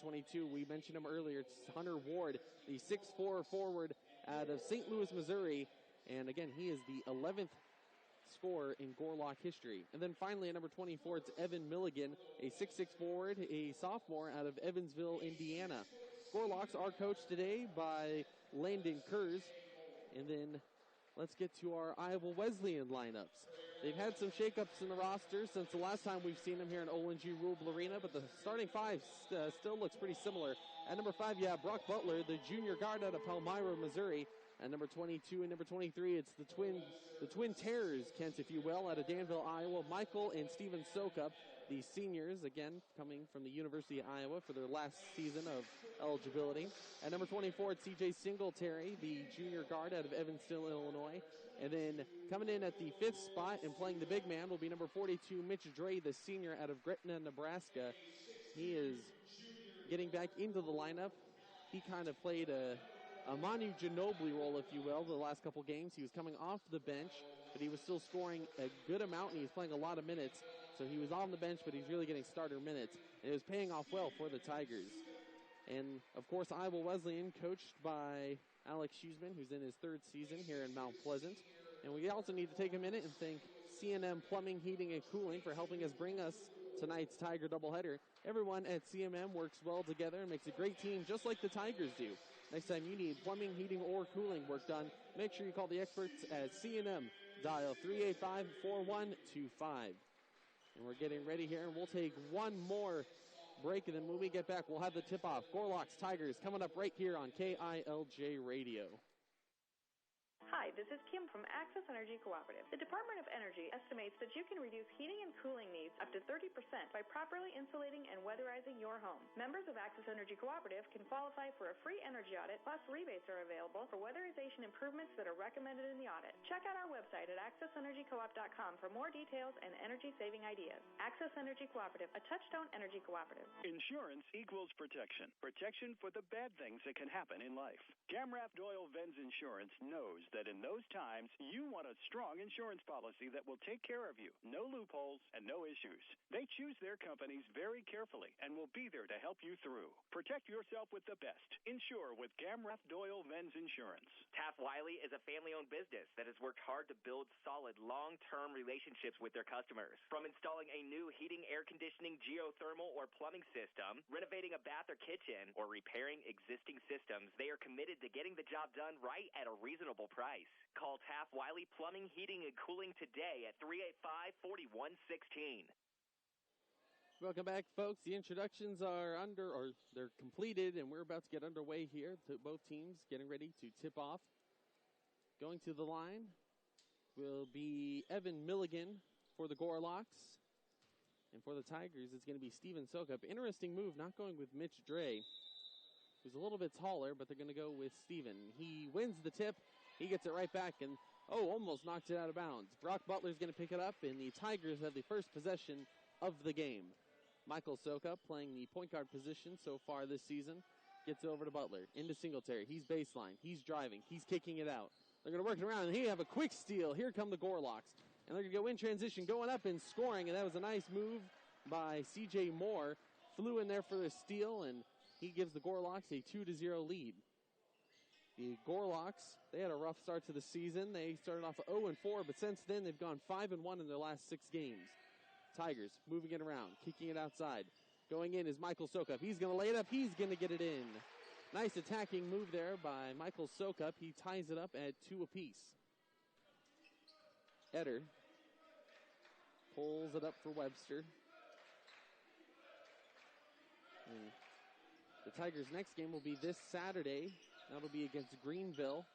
22. We mentioned him earlier. It's Hunter Ward, the 6'4 forward out of St. Louis, Missouri. And again, he is the 11th scorer in Gorlock history. And then finally at number 24, it's Evan Milligan, a 6'6 forward, a sophomore out of Evansville, Indiana. Gorlocks are coached today by Landon Kurz. And then let's get to our Iowa Wesleyan lineups. They've had some shakeups in the roster since the last time we've seen them here in Olin G. Rubel Arena, but the starting five still looks pretty similar. At number 5, you have Brock Butler, the junior guard out of Palmyra, Missouri. At number 22 and number 23, it's the twin terrors, Kent, if you will, out of Danville, Iowa. Michael and Steven Sokup, the seniors, again, coming from the University of Iowa for their last season of eligibility. At number 24, it's CJ Singletary, the junior guard out of Evansville, Illinois. And then coming in at the 5th spot and playing the big man will be number 42, Mitch Dre, the senior out of Gretna, Nebraska. He is getting back into the lineup. He kind of played a Manu Ginobili role, if you will, the last couple games. He was coming off the bench, but he was still scoring a good amount, and he was playing a lot of minutes. So he was on the bench, but he's really getting starter minutes. And it was paying off well for the Tigers. And, of course, Iowa Wesleyan, coached by Alex Schusman, who's in his 3rd season here in Mount Pleasant. And we also need to take a minute and thank C&M Plumbing, Heating, and Cooling for helping us bring us tonight's Tiger doubleheader. Everyone at C&M works well together and makes a great team, just like the Tigers do. Next time you need plumbing, heating, or cooling work done, make sure you call the experts at C&M. Dial 385-4125. And we're getting ready here, and we'll take one more break, and then when we get back, we'll have the tip-off. Gorlock's Tigers coming up right here on KILJ Radio. Hi, this is Kim from Access Energy Cooperative. The Department of Energy estimates that you can reduce heating and cooling needs up to 30% by properly insulating and weatherizing your home. Members of Access Energy Cooperative can qualify for a free energy audit, plus rebates are available for weatherization improvements that are recommended in the audit. Check out our website at accessenergycoop.com for more details and energy-saving ideas. Access Energy Cooperative, a Touchstone Energy Cooperative. Insurance equals protection. Protection for the bad things that can happen in life. Gamraft Doyle Venz Insurance knows that in those times, you want a strong insurance policy that will take care of you. No loopholes and no issues. They choose their companies very carefully and will be there to help you through. Protect yourself with the best. Insure with Gamrath Doyle Venz Insurance. Taft Wiley is a family-owned business that has worked hard to build solid, long-term relationships with their customers. From installing a new heating, air conditioning, geothermal, or plumbing system, renovating a bath or kitchen, or repairing existing systems, they are committed to getting the job done right at a reasonable price. Call Taft Wiley Plumbing, Heating, and Cooling today at 385-4116. Welcome back, folks. The introductions are they're completed, and we're about to get underway here. Both teams getting ready to tip off. Going to the line will be Evan Milligan for the Gorlocks. And for the Tigers, it's going to be Steven Sokup. Interesting move, not going with Mitch Dre, who's a little bit taller, but they're going to go with Steven. He wins the tip. He gets it right back and, almost knocks it out of bounds. Brock Butler's going to pick it up, and the Tigers have the first possession of the game. Michael Sokup, playing the point guard position so far this season, gets it over to Butler. Into Singletary. He's baseline. He's driving. He's kicking it out. They're going to work it around, and he have a quick steal. Here come the Gorlocks. And they're going to go in transition, going up and scoring, and that was a nice move by C.J. Moore. Flew in there for the steal, and he gives the Gorlocks a 2-0 lead. The Gorlocks, they had a rough start to the season. They started off 0-4, but since then they've gone 5-1 in their last 6 games. Tigers moving it around, kicking it outside. Going in is Michael Sokup. He's going to lay it up. He's going to get it in. Nice attacking move there by Michael Sokup. He ties it up at 2 apiece. Eder pulls it up for Webster. And the Tigers' next game will be this Saturday. That'll be against Greenville.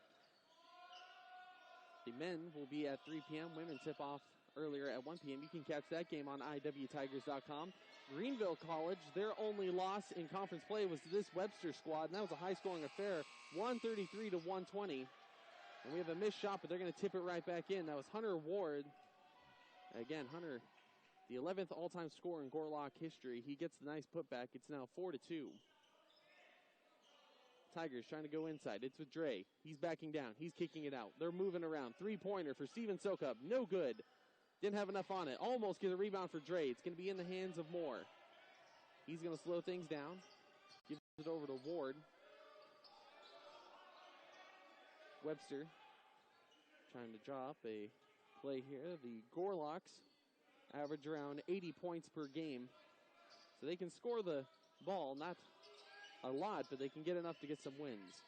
The men will be at 3 p.m. Women tip off earlier at 1 p.m. You can catch that game on iwtigers.com. Greenville College, their only loss in conference play was to this Webster squad, and that was a high-scoring affair, 133-120. And we have a missed shot, but they're going to tip it right back in. That was Hunter Ward. Again, Hunter, the 11th all-time scorer in Gorlock history. He gets the nice putback. It's now 4-2. Tigers trying to go inside. It's with Dre. He's backing down. He's kicking it out. They're moving around. Three-pointer for Steven Sokup. No good. Didn't have enough on it. Almost get a rebound for Dre. It's going to be in the hands of Moore. He's going to slow things down. it over to Ward. Webster trying to drop a play here. The Gorlocks average around 80 points per game. So they can score the ball, not a lot, but they can get enough to get some wins.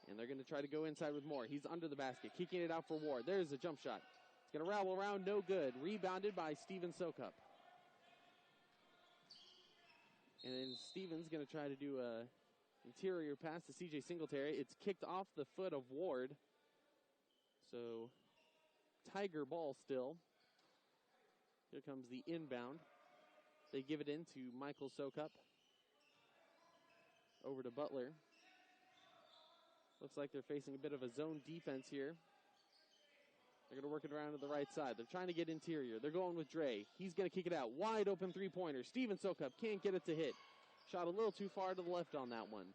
And they're going to try to go inside with Moore. He's under the basket, kicking it out for Ward. There's a jump shot. It's going to rattle around, no good. Rebounded by Steven Sokup. And then Steven's going to try to do a interior pass to C.J. Singletary. It's kicked off the foot of Ward. So, Tiger ball still. Here comes the inbound. They give it in to Michael Sokup. Over to Butler. Looks like they're facing a bit of a zone defense here. They're going to work it around to the right side. They're trying to get interior. They're going with Dre. He's going to kick it out. Wide open three-pointer. Steven Sokup can't get it to hit. Shot a little too far to the left on that one.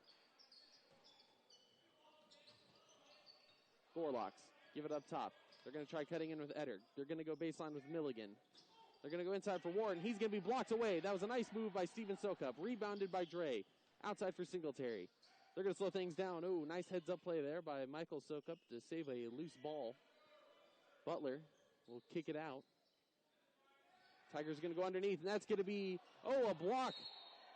Gorlocks give it up top. They're going to try cutting in with Etter. They're going to go baseline with Milligan. They're going to go inside for Ward, and he's going to be blocked away. That was a nice move by Steven Sokup. Rebounded by Dre. Outside for Singletary. They're going to slow things down. Oh, nice heads-up play there by Michael Sokup to save a loose ball. Butler will kick it out. Tigers going to go underneath, and that's going to be, a block.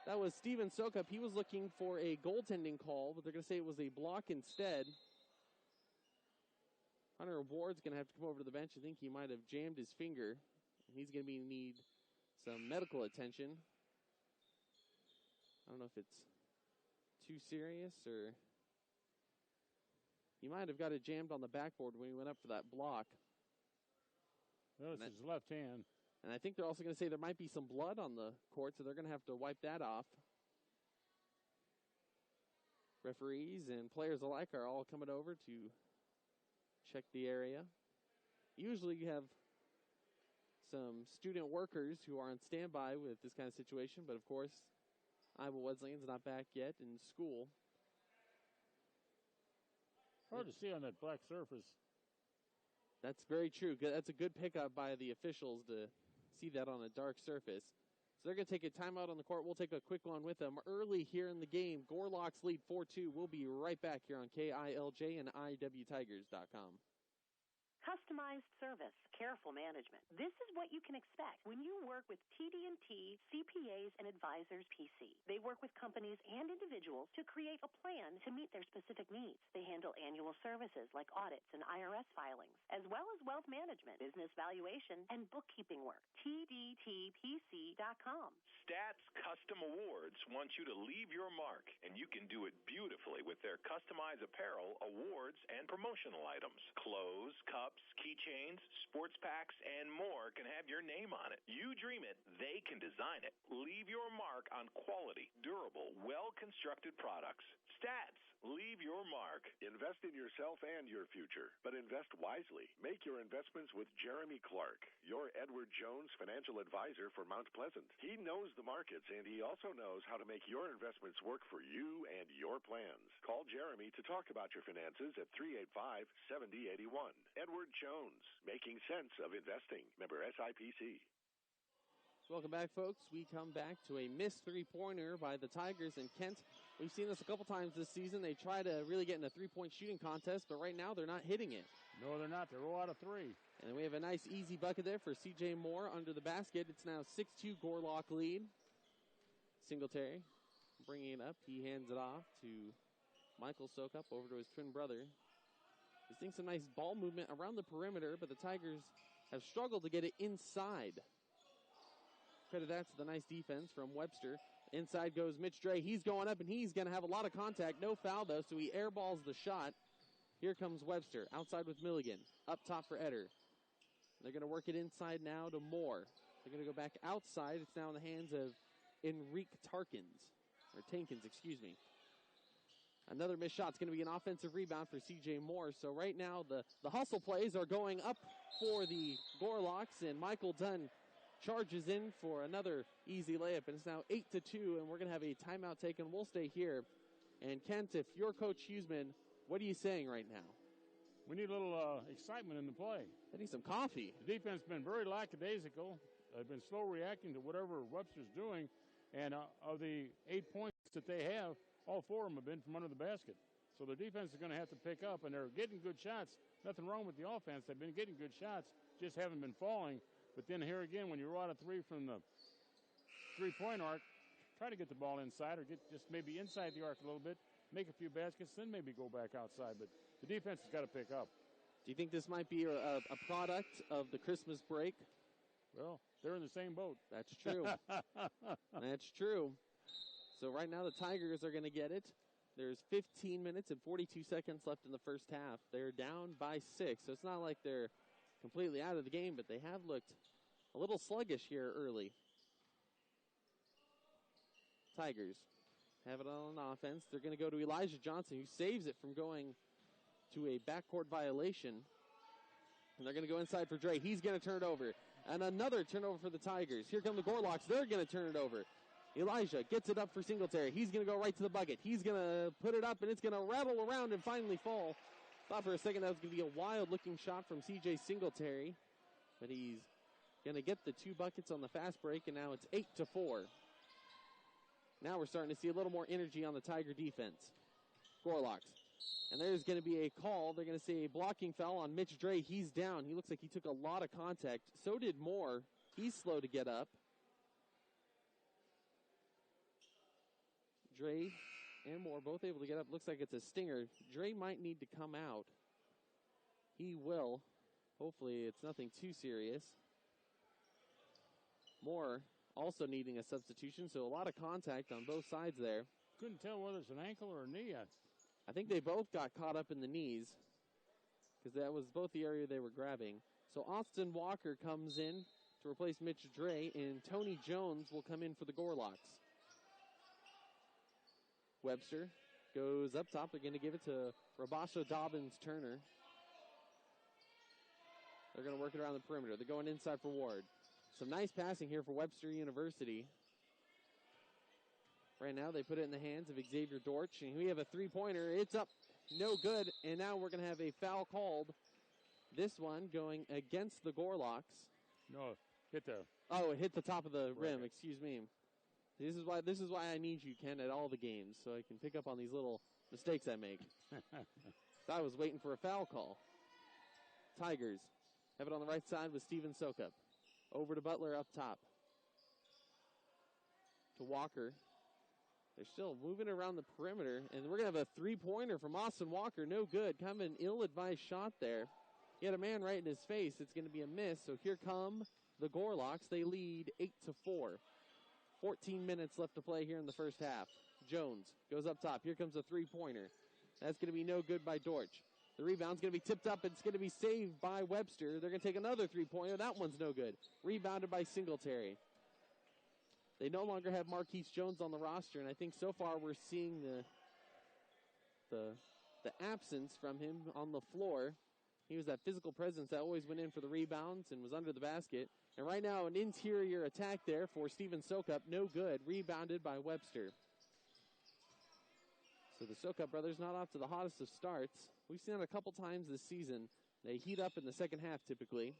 That was Steven Sokup. He was looking for a goaltending call, but they're going to say it was a block instead. Hunter Ward's going to have to come over to the bench. I think he might have jammed his finger. He's going to need some medical attention. I don't know if it's too serious or he might have got it jammed on the backboard when he went up for that block. Well, it's his left hand. And I think they're also going to say there might be some blood on the court, so they're going to have to wipe that off. Referees and players alike are all coming over to check the area. Usually you have some student workers who are on standby with this kind of situation, but of course, Iowa Wesleyan's not back yet in school. Hard to see on that black surface. That's very true. That's a good pickup by the officials to see that on a dark surface. So they're going to take a timeout on the court. We'll take a quick one with them early here in the game. Gorlocks lead 4-2. We'll be right back here on KILJ and IWTigers.com. Customized service, careful management. This is what you can expect when you work with TD&T CPAs and Advisors PC. They work with companies and individuals to create a plan to meet their specific needs. They handle annual services like audits and IRS filings, as well as wealth management, business valuation, and bookkeeping work. TDTPC.com. Stats Custom Awards wants you to leave your mark, and you can do it beautifully with their customized apparel, awards, and promotional items. Clothes, cups, keychains, sports packs, and more can have your name on it. You dream it, they can design it. Leave your mark on quality, durable, well-constructed products. Stats, leave your mark. Invest in yourself and your future, but invest wisely. Make your investments with Jeremy Clark, your Edward Jones financial advisor for Mount Pleasant. He knows the markets, and he also knows how to make your investments work for you and your plans. Call Jeremy to talk about your finances at 385-7081. Edward Jones, making sense of investing. Member SIPC. Welcome back, folks. We come back to a missed three-pointer by the Tigers and Kent. We've seen this a couple times this season. They try to really get in a three-point shooting contest, but right now they're not hitting it. No, they're not. They're 0 out of 3. And we have a nice easy bucket there for C.J. Moore under the basket. It's now 6-2 Gorlock lead. Singletary bringing it up. He hands it off to Michael Sokup over to his twin brother. He's seeing some nice ball movement around the perimeter, but the Tigers have struggled to get it inside. Credit that to the nice defense from Webster. Inside goes Mitch Dre. He's going up, and he's going to have a lot of contact. No foul, though, so he airballs the shot. Here comes Webster, outside with Milligan. Up top for Etter. They're going to work it inside now to Moore. They're going to go back outside. It's now in the hands of Tankins, excuse me. Another missed shot. It's going to be an offensive rebound for C.J. Moore. So right now the hustle plays are going up for the Gorlocks, and Michael Dunn charges in for another easy layup. And it's now 8-2, and we're going to have a timeout taken. We'll stay here. And Kent, if you're Coach Huseman, what are you saying right now? We need a little excitement in the play. I need some coffee. The defense has been very lackadaisical. They've been slow reacting to whatever Webster's doing. And of the 8 points that they have, all 4 of them have been from under the basket. So their defense is going to have to pick up, and they're getting good shots. Nothing wrong with the offense. They've been getting good shots, just haven't been falling. But then here again, when you roll out a 3 from the three-point arc, try to get the ball inside or get just maybe inside the arc a little bit, make a few baskets, then maybe go back outside. But the defense has got to pick up. Do you think this might be a product of the Christmas break? Well, they're in the same boat. That's true. That's true. So right now the Tigers are going to get it. There's 15 minutes and 42 seconds left in the first half. They're down by 6, so it's not like they're completely out of the game, but they have looked a little sluggish here early. Tigers have it on offense. They're going to go to Elijah Johnson, who saves it from going to a backcourt violation. And they're going to go inside for Dre. He's going to turn it over. And another turnover for the Tigers. Here come the Gorlocks. They're going to turn it over. Elijah gets it up for Singletary. He's going to go right to the bucket. He's going to put it up, and it's going to rattle around and finally fall. Thought for a second that was going to be a wild-looking shot from C.J. Singletary. But he's going to get the 2 buckets on the fast break, and now it's 8-4. Now we're starting to see a little more energy on the Tiger defense. Gorlocks. And there's going to be a call. They're going to say a blocking foul on Mitch Dre. He's down. He looks like he took a lot of contact. So did Moore. He's slow to get up. Dre and Moore both able to get up. Looks like it's a stinger. Dre might need to come out. He will. Hopefully it's nothing too serious. Moore also needing a substitution, so a lot of contact on both sides there. Couldn't tell whether it's an ankle or a knee. I think they both got caught up in the knees because that was both the area they were grabbing. So Austin Walker comes in to replace Mitch Dre, and Tony Jones will come in for the Gorlocks. Webster goes up top. They're going to give it to Rabasho Dobbins-Turner. They're going to work it around the perimeter. They're going inside for Ward. Some nice passing here for Webster University. Right now they put it in the hands of Xavier Dortch, and we have a three-pointer. It's up, no good, and now we're going to have a foul called. This one going against the Gorlocks. No, hit the... Oh, it hit the top of the rim, excuse me. This is why I need you, Ken, at all the games, so I can pick up on these little mistakes I make. I was waiting for a foul call. Tigers have it on the right side with Steven Sokup. Over to Butler up top. To Walker. They're still moving around the perimeter, and we're going to have a three-pointer from Austin Walker. No good. Kind of an ill-advised shot there. He had a man right in his face. It's going to be a miss, so here come the Gorlocks. They lead 8-4. 14 minutes left to play here in the first half. Jones goes up top. Here comes a three-pointer. That's going to be no good by Dortch. The rebound's going to be tipped up. It's going to be saved by Webster. They're going to take another three-pointer. That one's no good. Rebounded by Singletary. They no longer have Marquise Jones on the roster, and I think so far we're seeing the absence from him on the floor. He was that physical presence that always went in for the rebounds and was under the basket. And right now, an interior attack there for Steven Sokup. No good. Rebounded by Webster. So the Sokup brothers not off to the hottest of starts. We've seen it a couple times this season. They heat up in the second half typically.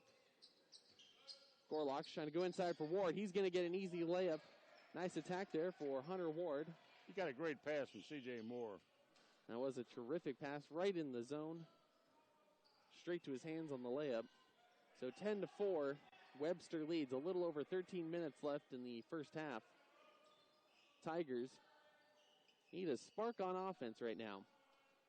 Gorlocks trying to go inside for Ward. He's going to get an easy layup. Nice attack there for Hunter Ward. He got a great pass from C.J. Moore. That was a terrific pass right in the zone. Straight to his hands on the layup. So 10-4, Webster leads. A little over 13 minutes left in the first half. Tigers need a spark on offense right now.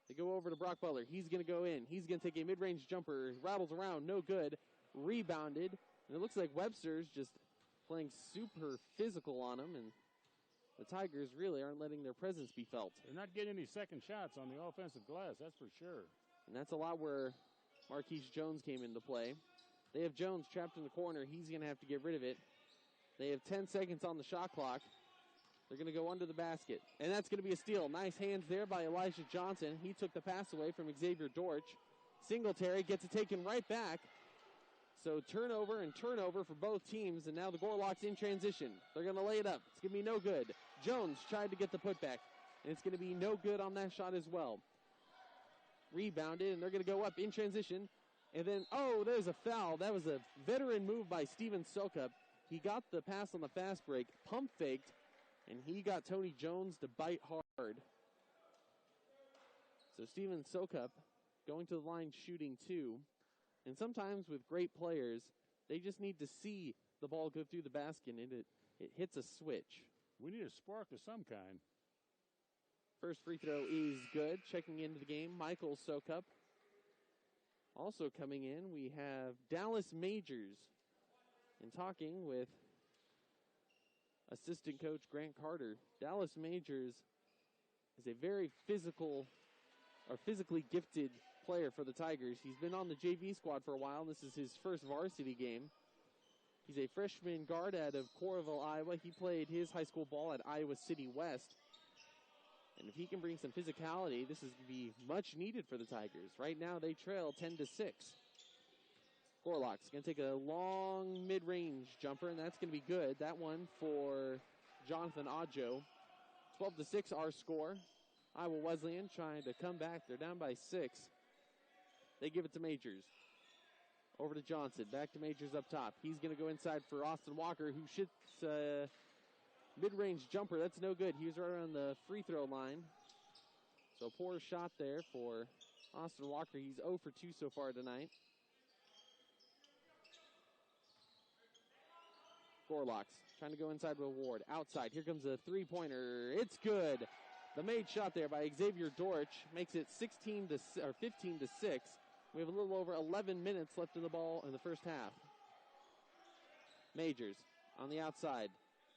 They go over to Brock Butler. He's going to go in. He's going to take a mid-range jumper. Rattles around. No good. Rebounded. And it looks like Webster's just playing super physical on him, and the Tigers really aren't letting their presence be felt. They're not getting any second shots on the offensive glass, that's for sure. And that's a lot where Marquise Jones came into play. They have Jones trapped in the corner. He's going to have to get rid of it. They have 10 seconds on the shot clock. They're going to go under the basket. And that's going to be a steal. Nice hands there by Elijah Johnson. He took the pass away from Xavier Dortch. Singletary gets it taken right back. So turnover and turnover for both teams, and now the Gorlocks in transition. They're going to lay it up. It's going to be no good. Jones tried to get the putback, and it's going to be no good on that shot as well. Rebounded, and they're going to go up in transition. And then, oh, there's a foul. That was a veteran move by Steven Sokup. He got the pass on the fast break, pump faked, and he got Tony Jones to bite hard. So Steven Sokup going to the line shooting 2. And sometimes with great players, they just need to see the ball go through the basket, and it hits a switch. We need a spark of some kind. First free throw is good. Checking into the game, Michael Sokup. Also coming in, we have Dallas Majors. And talking with assistant coach Grant Carter, Dallas Majors is a very physically gifted player for the Tigers. He's been on the JV squad for a while. This is his first varsity game. He's a freshman guard out of Coralville, Iowa. He played his high school ball at Iowa City West. And if he can bring some physicality, this is going to be much needed for the Tigers. Right now they trail 10-6. Gorlock's going to take a long mid-range jumper, and that's going to be good. That one for Jonathan Adjo. 12-6 our score. Iowa Wesleyan trying to come back. They're down by 6. They give it to Majors. Over to Johnson. Back to Majors up top. He's going to go inside for Austin Walker, who shoots a mid-range jumper. That's no good. He was right around the free throw line. So poor shot there for Austin Walker. He's 0 for 2 so far tonight. Gorlocks trying to go inside with Ward. Outside. Here comes a three-pointer. It's good. The made shot there by Xavier Dortch makes it 15-6. We have a little over 11 minutes left in the ball in the first half. Majors on the outside.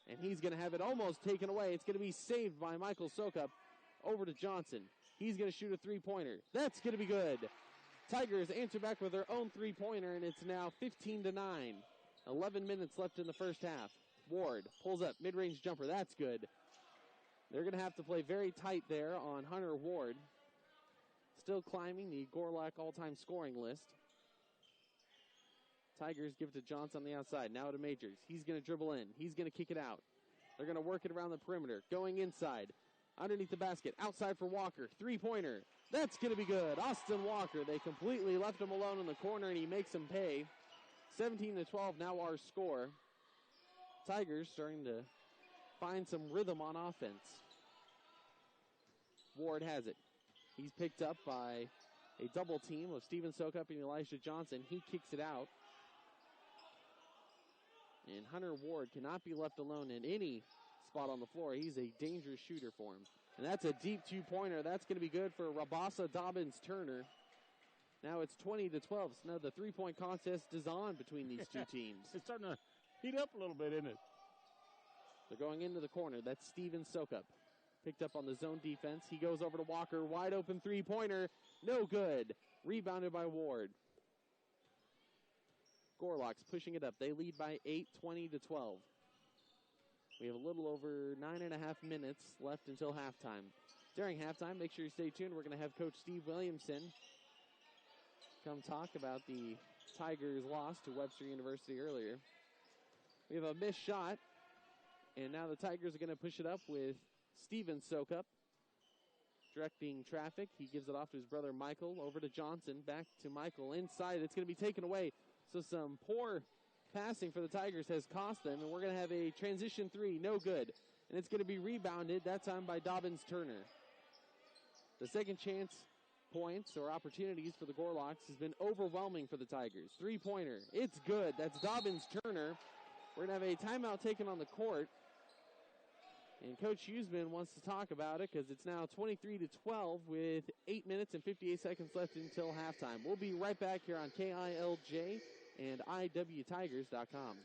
And he's going to have it almost taken away. It's going to be saved by Michael Sokup. Over to Johnson. He's going to shoot a three-pointer. That's going to be good. Tigers answer back with their own three-pointer, and it's now 15-9. 11 minutes left in the first half. Ward pulls up, mid-range jumper. That's good. They're going to have to play very tight there on Hunter Ward. Still climbing the Gorlock all-time scoring list. Tigers give it to Johnson on the outside. Now to Majors. He's going to dribble in. He's going to kick it out. They're going to work it around the perimeter. Going inside. Underneath the basket. Outside for Walker. Three-pointer. That's going to be good. Austin Walker. They completely left him alone in the corner, and he makes him pay. 17-12 now our score. Tigers starting to find some rhythm on offense. Ward has it. He's picked up by a double team of Steven Sokup and Elijah Johnson. He kicks it out. And Hunter Ward cannot be left alone in any spot on the floor. He's a dangerous shooter for him. And that's a deep two-pointer. That's going to be good for Rabasa Dobbins-Turner. Now it's 20-12. So now the three-point contest is on between these two teams. It's starting to heat up a little bit, isn't it? They're going into the corner. That's Steven Sokup. Picked up on the zone defense. He goes over to Walker. Wide open three-pointer. No good. Rebounded by Ward. Gorlock's pushing it up. They lead by 8, 20-12. We have a little over 9.5 minutes left until halftime. During halftime, make sure you stay tuned. We're going to have Coach Steve Williamson come talk about the Tigers' loss to Webster University earlier. We have a missed shot, and now the Tigers are going to push it up with Steven Sokup directing traffic. He gives it off to his brother Michael. Over to Johnson. Back to Michael. Inside. It's going to be taken away. So some poor passing for the Tigers has cost them, and we're going to have a transition three. No good. And it's going to be rebounded, that time by Dobbins-Turner. The second chance points or opportunities for the Gorlocks has been overwhelming for the Tigers. Three-pointer. It's good. That's Dobbins-Turner. We're going to have a timeout taken on the court. And Coach Huseman wants to talk about it because it's now 23-12 with 8 minutes and 58 seconds left until halftime. We'll be right back here on KILJ and IWTigers.com.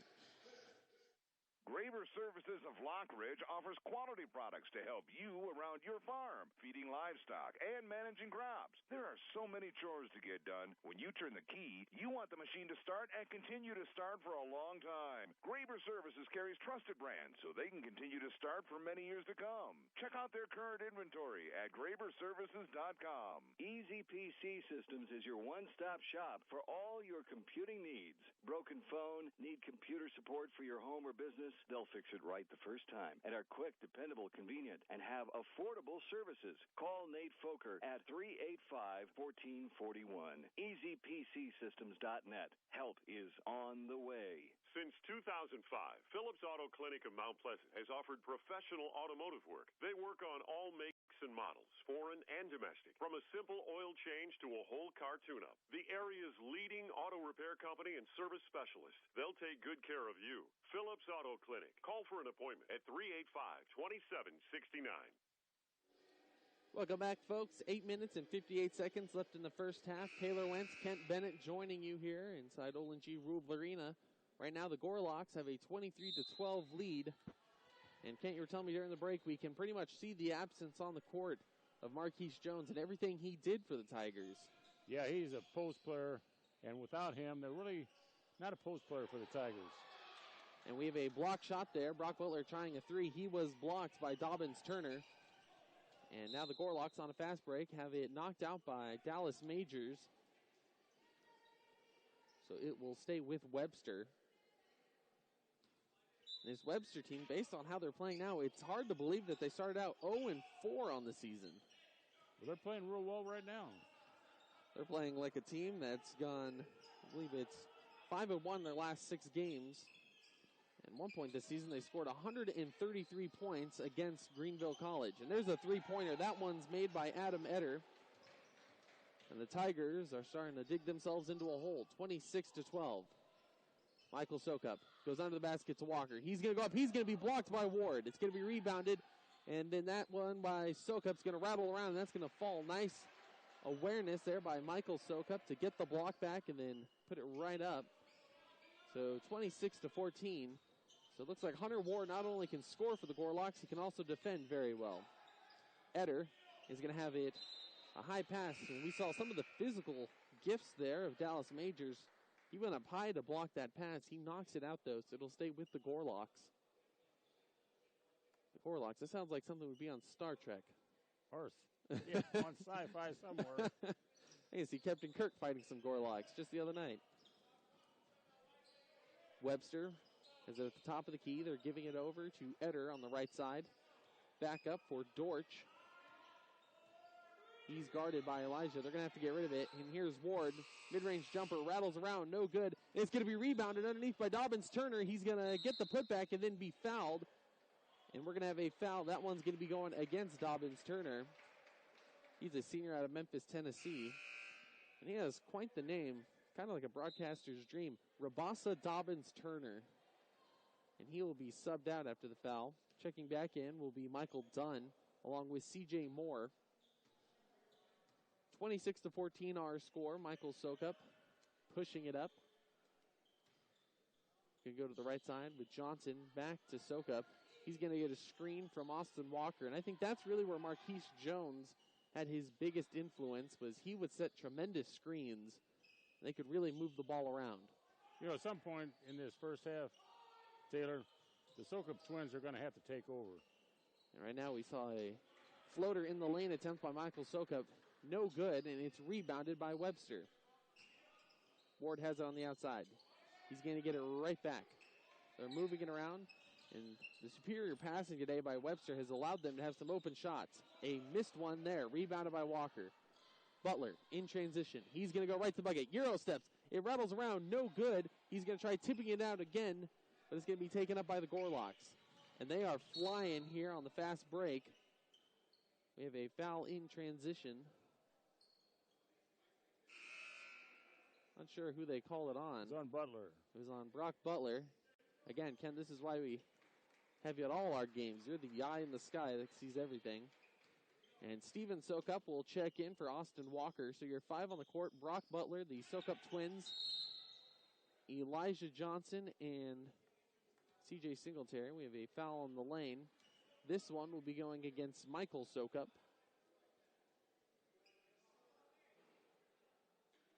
Graber Services of Lockridge offers quality products to help you around your farm, feeding livestock, and managing crops. There are so many chores to get done. When you turn the key, you want the machine to start and continue to start for a long time. Graber Services carries trusted brands so they can continue to start for many years to come. Check out their current inventory at GraberServices.com. Easy PC Systems is your one-stop shop for all your computing needs. Broken phone, need computer support for your home or business? They'll fix it right the first time and are quick, dependable, convenient, and have affordable services. Call Nate Foker at 385-1441. EasyPCSystems.net. Help is on the way. Since 2005, Phillips Auto Clinic of Mount Pleasant has offered professional automotive work. They work on all makes and models, foreign and domestic, from a simple oil change to a whole car tune-up. The area's leading auto repair company and service specialist. They'll take good care of you. Phillips Auto Clinic. Call for an appointment at 385-2769. Welcome back, folks. 8 minutes and 58 seconds left in the first half. Taylor Wentz, Kent Bennett joining you here inside Olin G. Rube Arena. Right now, the Gorlocks have a 23-12 lead. And Kent, you were telling me during the break, we can pretty much see the absence on the court of Marquise Jones and everything he did for the Tigers. Yeah, he's a post player, and without him, they're really not a post player for the Tigers. And we have a block shot there. Brock Butler trying a three. He was blocked by Dobbins-Turner. And now the Gorlocks on a fast break have it knocked out by Dallas Majors. So it will stay with Webster. This Webster team, based on how they're playing now, it's hard to believe that they started out 0-4 on the season. Well, they're playing real well right now. They're playing like a team that's gone, I believe it's 5-1 in their last 6 games. At one point this season, they scored 133 points against Greenville College. And there's a three-pointer. That one's made by Adam Etter. And the Tigers are starting to dig themselves into a hole, 26-12. Michael Sokup goes under the basket to Walker. He's going to go up. He's going to be blocked by Ward. It's going to be rebounded. And then that one by Sokup's going to rattle around, and that's going to fall. Nice awareness there by Michael Sokup to get the block back and then put it right up. So 26-14. So it looks like Hunter Ward not only can score for the Gorlocks, he can also defend very well. Etter is going to have it a high pass. And we saw some of the physical gifts there of Dallas Majors. He went up high to block that pass. He knocks it out, though, so it'll stay with the Gorlocks. The Gorlocks, that sounds like something would be on Star Trek. Earth. Yeah, on sci-fi somewhere. I can see Captain Kirk fighting some Gorlocks just the other night. Webster is at the top of the key. They're giving it over to Etter on the right side. Back up for Dortch. He's guarded by Elijah. They're going to have to get rid of it. And here's Ward. Mid-range jumper rattles around. No good. It's going to be rebounded underneath by Dobbins-Turner. He's going to get the putback and then be fouled. And we're going to have a foul. That one's going to be going against Dobbins-Turner. He's a senior out of Memphis, Tennessee. And he has quite the name. Kind of like a broadcaster's dream. Rabasa Dobbins-Turner. And he will be subbed out after the foul. Checking back in will be Michael Dunn along with C.J. Moore. 26-14 our score. Michael Sokup pushing it up. Going to go to the right side with Johnson back to Sokup. He's going to get a screen from Austin Walker. And I think that's really where Marquise Jones had his biggest influence, was he would set tremendous screens. They could really move the ball around. You know, at some point in this first half, Taylor, the Sokup twins are going to have to take over. And right now we saw a floater in the lane attempt by Michael Sokup. No good, and it's rebounded by Webster. Ward has it on the outside. He's going to get it right back. They're moving it around, and the superior passing today by Webster has allowed them to have some open shots. A missed one there, rebounded by Walker. Butler in transition. He's going to go right to the bucket. Euro steps. It rattles around, no good. He's going to try tipping it out again, but it's going to be taken up by the Gorlocks. And they are flying here on the fast break. We have a foul in transition. Not sure who they call it on. It's on Butler. It was on Brock Butler. Again, Ken, this is why we have you at all our games. You're the eye in the sky that sees everything. And Steven Sokup will check in for Austin Walker. So you're 5 on the court. Brock Butler, the Sokup twins, Elijah Johnson, and C.J. Singletary. We have a foul on the lane. This one will be going against Michael Sokup.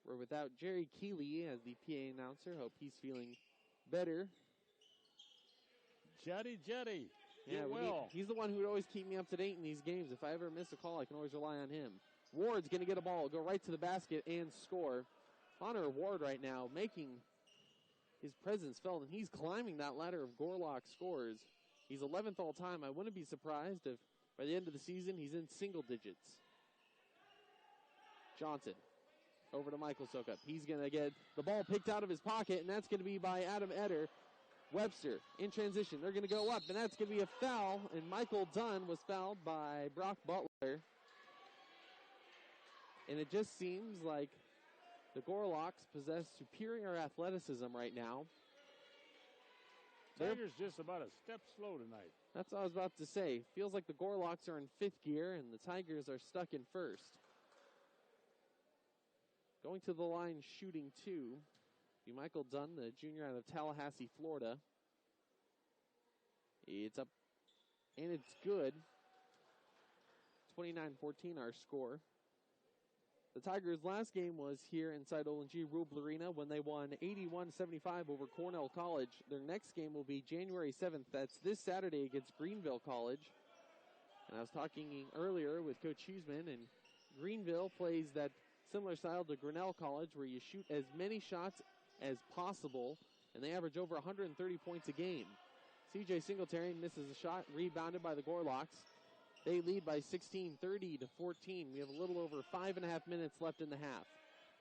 We're without Jerry Keeley as the PA announcer. Hope he's feeling better. Jetty. Yeah, he's the one who would always keep me up to date in these games. If I ever miss a call, I can always rely on him. Ward's going to get a ball, go right to the basket, and score. Connor Ward right now making his presence felt, and he's climbing that ladder of Gorlock scores. He's 11th all time. I wouldn't be surprised if by the end of the season he's in single digits. Johnson. Over to Michael Sokup. He's going to get the ball picked out of his pocket, and that's going to be by Adam Etter. Webster in transition. They're going to go up, and that's going to be a foul, and Michael Dunn was fouled by Brock Butler. And it just seems like the Gorlocks possess superior athleticism right now. Tigers just about a step slow tonight. That's what I was about to say. Feels like the Gorlocks are in fifth gear, and the Tigers are stuck in first. Going to the line shooting two, be Michael Dunn, the junior out of Tallahassee, Florida. It's up, and it's good. 29-14 our score. The Tigers' last game was here inside Olin-G Rubel Arena when they won 81-75 over Cornell College. Their next game will be January 7th. That's this Saturday against Greenville College. And I was talking earlier with Coach Huseman, and Greenville plays that similar style to Grinnell College where you shoot as many shots as possible, and they average over 130 points a game. C.J. Singletary misses a shot, rebounded by the Gorlocks. They lead by 16, 30-14. We have a little over 5.5 minutes left in the half.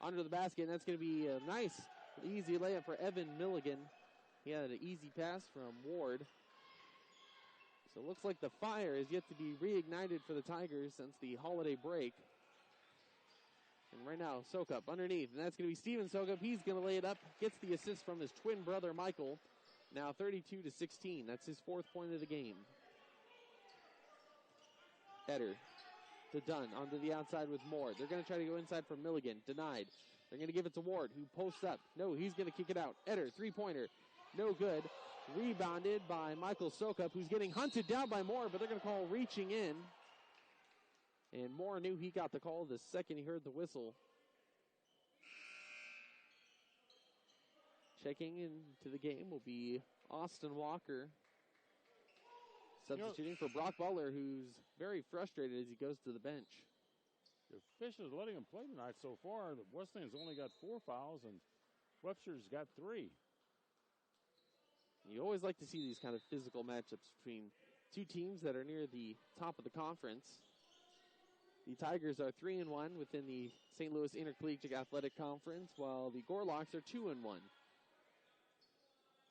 Under the basket, and that's going to be a nice, easy layup for Evan Milligan. He had an easy pass from Ward. So it looks like the fire is yet to be reignited for the Tigers since the holiday break. And right now, Sokup underneath, and that's going to be Steven Sokup. He's going to lay it up, gets the assist from his twin brother, Michael. Now 32-16. That's his fourth point of the game. Header to Dunn onto the outside with Moore. They're going to try to go inside for Milligan. Denied. They're going to give it to Ward, who posts up. No, he's going to kick it out. Eder, three-pointer. No good. Rebounded by Michael Sokup, who's getting hunted down by Moore, but they're going to call reaching in. And Moore knew he got the call the second he heard the whistle. Checking into the game will be Austin Walker, substituting for Brock Butler, who's very frustrated as he goes to the bench. The officials letting him play tonight so far. The Wesleyan's only got 4 fouls, and Webster's got 3. You always like to see these kind of physical matchups between two teams that are near the top of the conference. The Tigers are 3-1 within the St. Louis Intercollegiate Athletic Conference, while the Gorlocks are 2-1.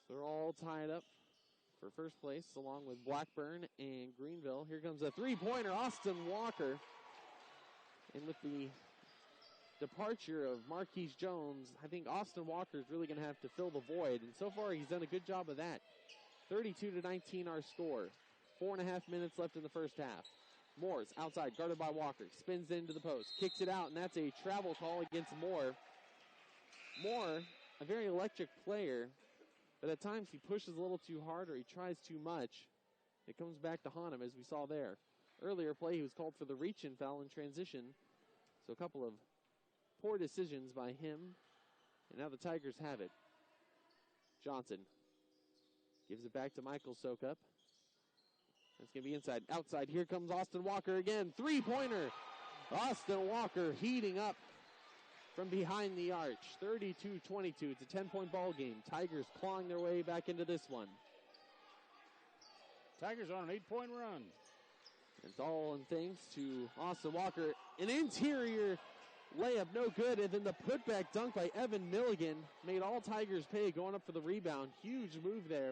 So they're all tied up for first place, along with Blackburn and Greenville. Here comes a three-pointer, Austin Walker. And with the departure of Marquise Jones, I think Austin Walker is really going to have to fill the void. And so far, he's done a good job of that. 32-19 our score. 4.5 minutes left in the first half. Moore's outside, guarded by Walker. Spins into the post, kicks it out, and that's a travel call against Moore. Moore, a very electric player, but at times he pushes a little too hard or he tries too much. It comes back to haunt him, as we saw there. Earlier play, he was called for the reach-in foul in transition. So a couple of poor decisions by him. And now the Tigers have it. Johnson gives it back to Michael Sokup. That's going to be inside. Outside, here comes Austin Walker again. Three-pointer. Austin Walker heating up from behind the arch. 32-22. It's a 10-point ball game. Tigers clawing their way back into this one. Tigers on an 8-point run. It's all in thanks to Austin Walker. An interior layup, no good. And then the putback dunk by Evan Milligan made all Tigers pay going up for the rebound. Huge move there.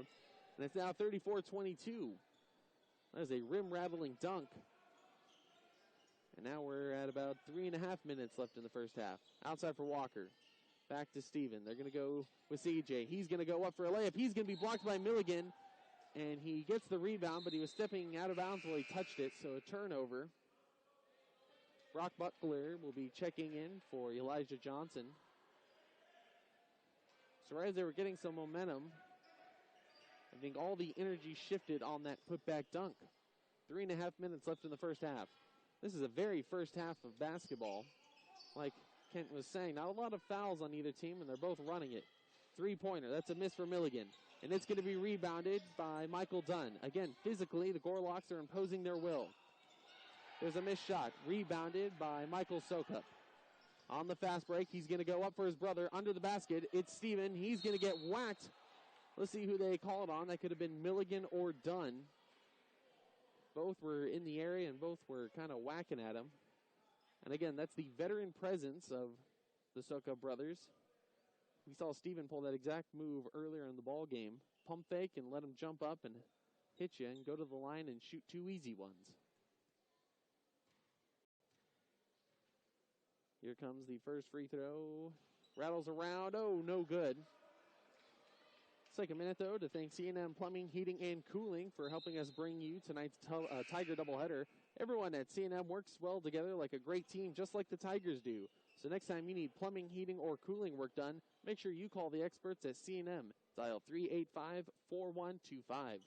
And it's now 34-22. That is a rim-rattling dunk. And now we're at about 3.5 minutes left in the first half. Outside for Walker. Back to Steven. They're going to go with CJ. He's going to go up for a layup. He's going to be blocked by Milligan. And he gets the rebound, but he was stepping out of bounds while he touched it, so a turnover. Brock Butler will be checking in for Elijah Johnson. So right as they were getting some momentum, I think all the energy shifted on that putback dunk. 3.5 minutes left in the first half. This is a very first half of basketball. Like Kent was saying, not a lot of fouls on either team, and they're both running it. Three-pointer, that's a miss for Milligan. And it's going to be rebounded by Michael Dunn. Again, physically, the Gorlocks are imposing their will. There's a missed shot, rebounded by Michael Sokup. On the fast break, he's going to go up for his brother under the basket. It's Steven. He's going to get whacked. Let's see who they call it on. That could have been Milligan or Dunn. Both were in the area and both were kind of whacking at him. And again, that's the veteran presence of the Sokup brothers. We saw Steven pull that exact move earlier in the ball game, pump fake and let them jump up and hit you and go to the line and shoot 2 easy ones. Here comes the first free throw. Rattles around. Oh, no good. Let's take a minute, though, to thank C&M Plumbing, Heating, and Cooling for helping us bring you tonight's Tiger doubleheader. Everyone at C&M works well together like a great team, just like the Tigers do. So next time you need plumbing, heating, or cooling work done, make sure you call the experts at C&M. Dial 385-4125.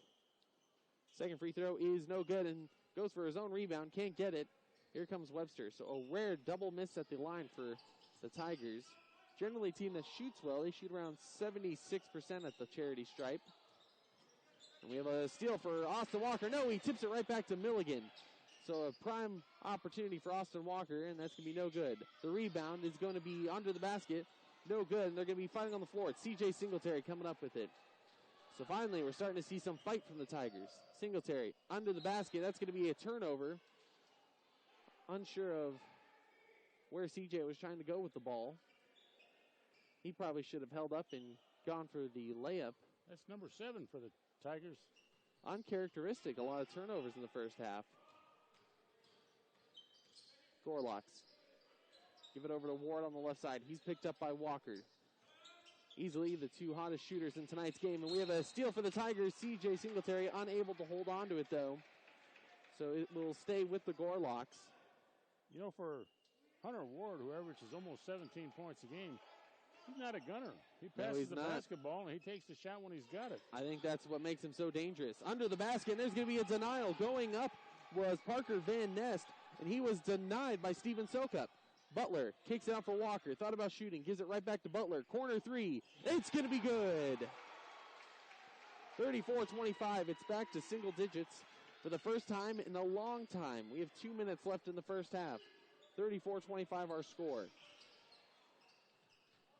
Second free throw is no good and goes for his own rebound. Can't get it. Here comes Webster. So a rare double miss at the line for the Tigers. Generally a team that shoots well. They shoot around 76% at the charity stripe. And we have a steal for Austin Walker. No, he tips it right back to Milligan. So a prime opportunity for Austin Walker, and that's going to be no good. The rebound is going to be under the basket. No good, and they're going to be fighting on the floor. It's C.J. Singletary coming up with it. So finally, we're starting to see some fight from the Tigers. Singletary under the basket. That's going to be a turnover. Unsure of where C.J. was trying to go with the ball. He probably should have held up and gone for the layup. That's number 7 for the Tigers. Uncharacteristic, a lot of turnovers in the first half. Gorlocks. Give it over to Ward on the left side. He's picked up by Walker. Easily the 2 hottest shooters in tonight's game. And we have a steal for the Tigers. C.J. Singletary unable to hold on to it, though. So it will stay with the Gorlocks. You know, for Hunter Ward, who averages almost 17 points a game, he's not a gunner. He passes the basketball, and he takes the shot when he's got it. I think that's what makes him so dangerous. Under the basket, and there's going to be a denial. Going up was Parker Van Nest, and he was denied by Steven Sokup. Butler kicks it out for Walker. Thought about shooting. Gives it right back to Butler. Corner 3. It's going to be good. 34-25. It's back to single digits for the first time in a long time. We have 2 minutes left in the first half. 34-25 our score.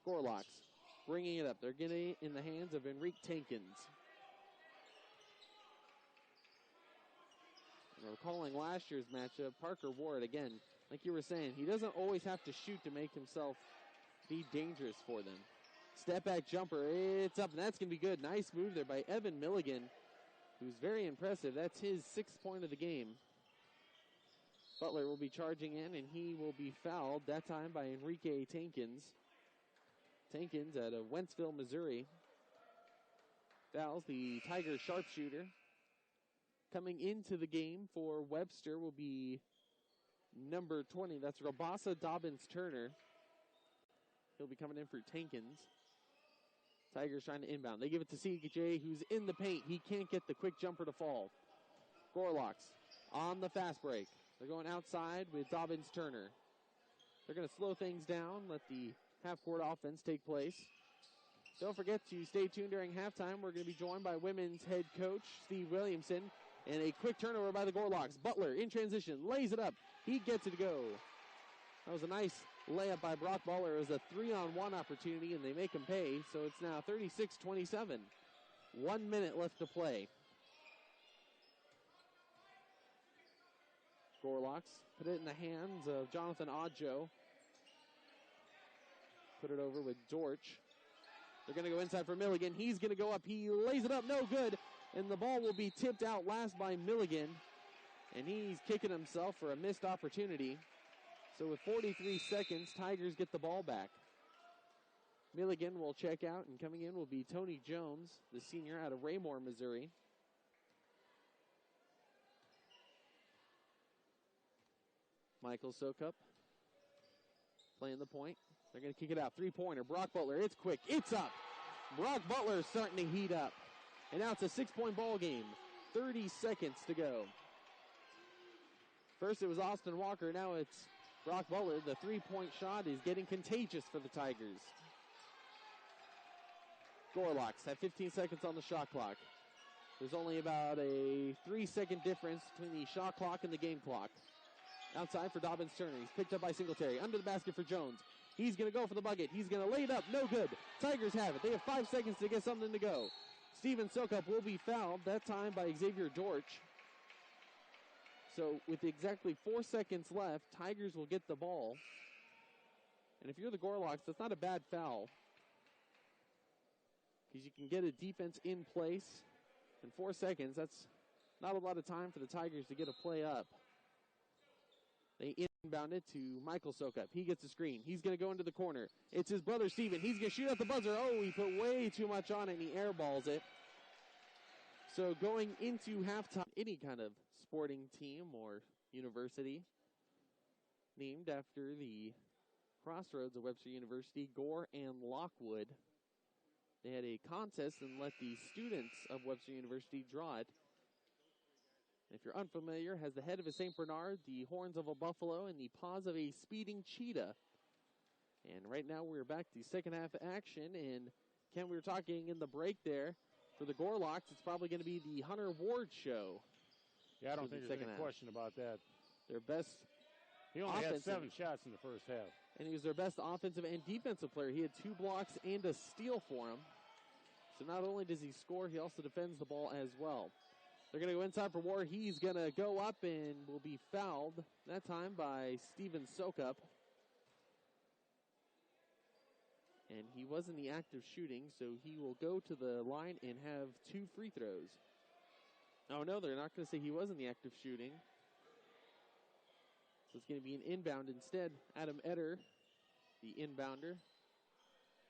Gorlocks bringing it up. They're getting it in the hands of Enrique Tankins. Recalling last year's matchup, Parker Ward, again, like you were saying, he doesn't always have to shoot to make himself be dangerous for them. Step back jumper, it's up, and that's going to be good. Nice move there by Evan Milligan, who's very impressive. That's his 6th point of the game. Butler will be charging in, and he will be fouled, that time by Enrique Tankins. Tankins out of Wentzville, Missouri. Fouls the Tiger sharpshooter. Coming into the game for Webster will be number 20. That's Rabasa Dobbins-Turner. He'll be coming in for Tankins. Tigers trying to inbound. They give it to CJ, who's in the paint. He can't get the quick jumper to fall. Gorlocks on the fast break. They're going outside with Dobbins-Turner. They're going to slow things down, let the half-court offense take place. Don't forget to stay tuned during halftime. We're going to be joined by women's head coach Steve Williamson. And a quick turnover by the Gorlocks. Butler in transition, lays it up. He gets it to go. That was a nice layup by Brock Butler. It was a 3-on-1 opportunity, and they make him pay. So it's now 36-27. 1 minute left to play. Gorlocks put it in the hands of Jonathan Odjo. Put it over with Dortch. They're going to go inside for Milligan. He's going to go up. He lays it up. No good. And the ball will be tipped out last by Milligan. And he's kicking himself for a missed opportunity. So with 43 seconds, Tigers get the ball back. Milligan will check out, and coming in will be Tony Jones, the senior out of Raymore, Missouri. Michael Sokup playing the point. They're going to kick it out. 3-pointer. Brock Butler. It's quick. It's up. Brock Butler is starting to heat up. And now it's a 6-point ball game. 30 seconds to go. First it was Austin Walker. Now it's Brock Butler. The 3-point shot is getting contagious for the Tigers. Gorlocks have 15 seconds on the shot clock. There's only about a 3-second difference between the shot clock and the game clock. Outside for Dobbins-Turner. He's picked up by Singletary. Under the basket for Jones. He's going to go for the bucket. He's going to lay it up. No good. Tigers have it. They have 5 seconds to get something to go. Steven Sokup will be fouled, that time by Xavier Dortch. So with exactly 4 seconds left, Tigers will get the ball. And if you're the Gorlocks, that's not a bad foul. because you can get a defense in place in 4 seconds. That's not a lot of time for the Tigers to get a play up. They inbound it to Michael Sokup. He gets a screen. He's going to go into the corner. It's his brother, Steven. He's going to shoot at the buzzer. Oh, he put way too much on it, and he airballs it. So going into halftime, any kind of sporting team or university named after the crossroads of Webster University, Gore and Lockwood, they had a contest and let the students of Webster University draw it. If you're unfamiliar, has the head of a St. Bernard, the horns of a buffalo, and the paws of a speeding cheetah. And right now we're back to the second half action. And Ken, we were talking in the break there, for the Gorlocks, it's probably going to be the Hunter Ward show. Yeah, I don't think there's any question about that. Their best He only had 7 shots in the first half. And he was their best offensive and defensive player. He had 2 blocks and a steal for him. So not only does he score, he also defends the ball as well. They're going to go inside for Ward. He's going to go up and will be fouled, that time by Steven Sokup. And he was in the act of shooting, so he will go to the line and have 2 free throws. Oh, no, they're not going to say he was in the act of shooting. So it's going to be an inbound instead. Adam Eder, the inbounder.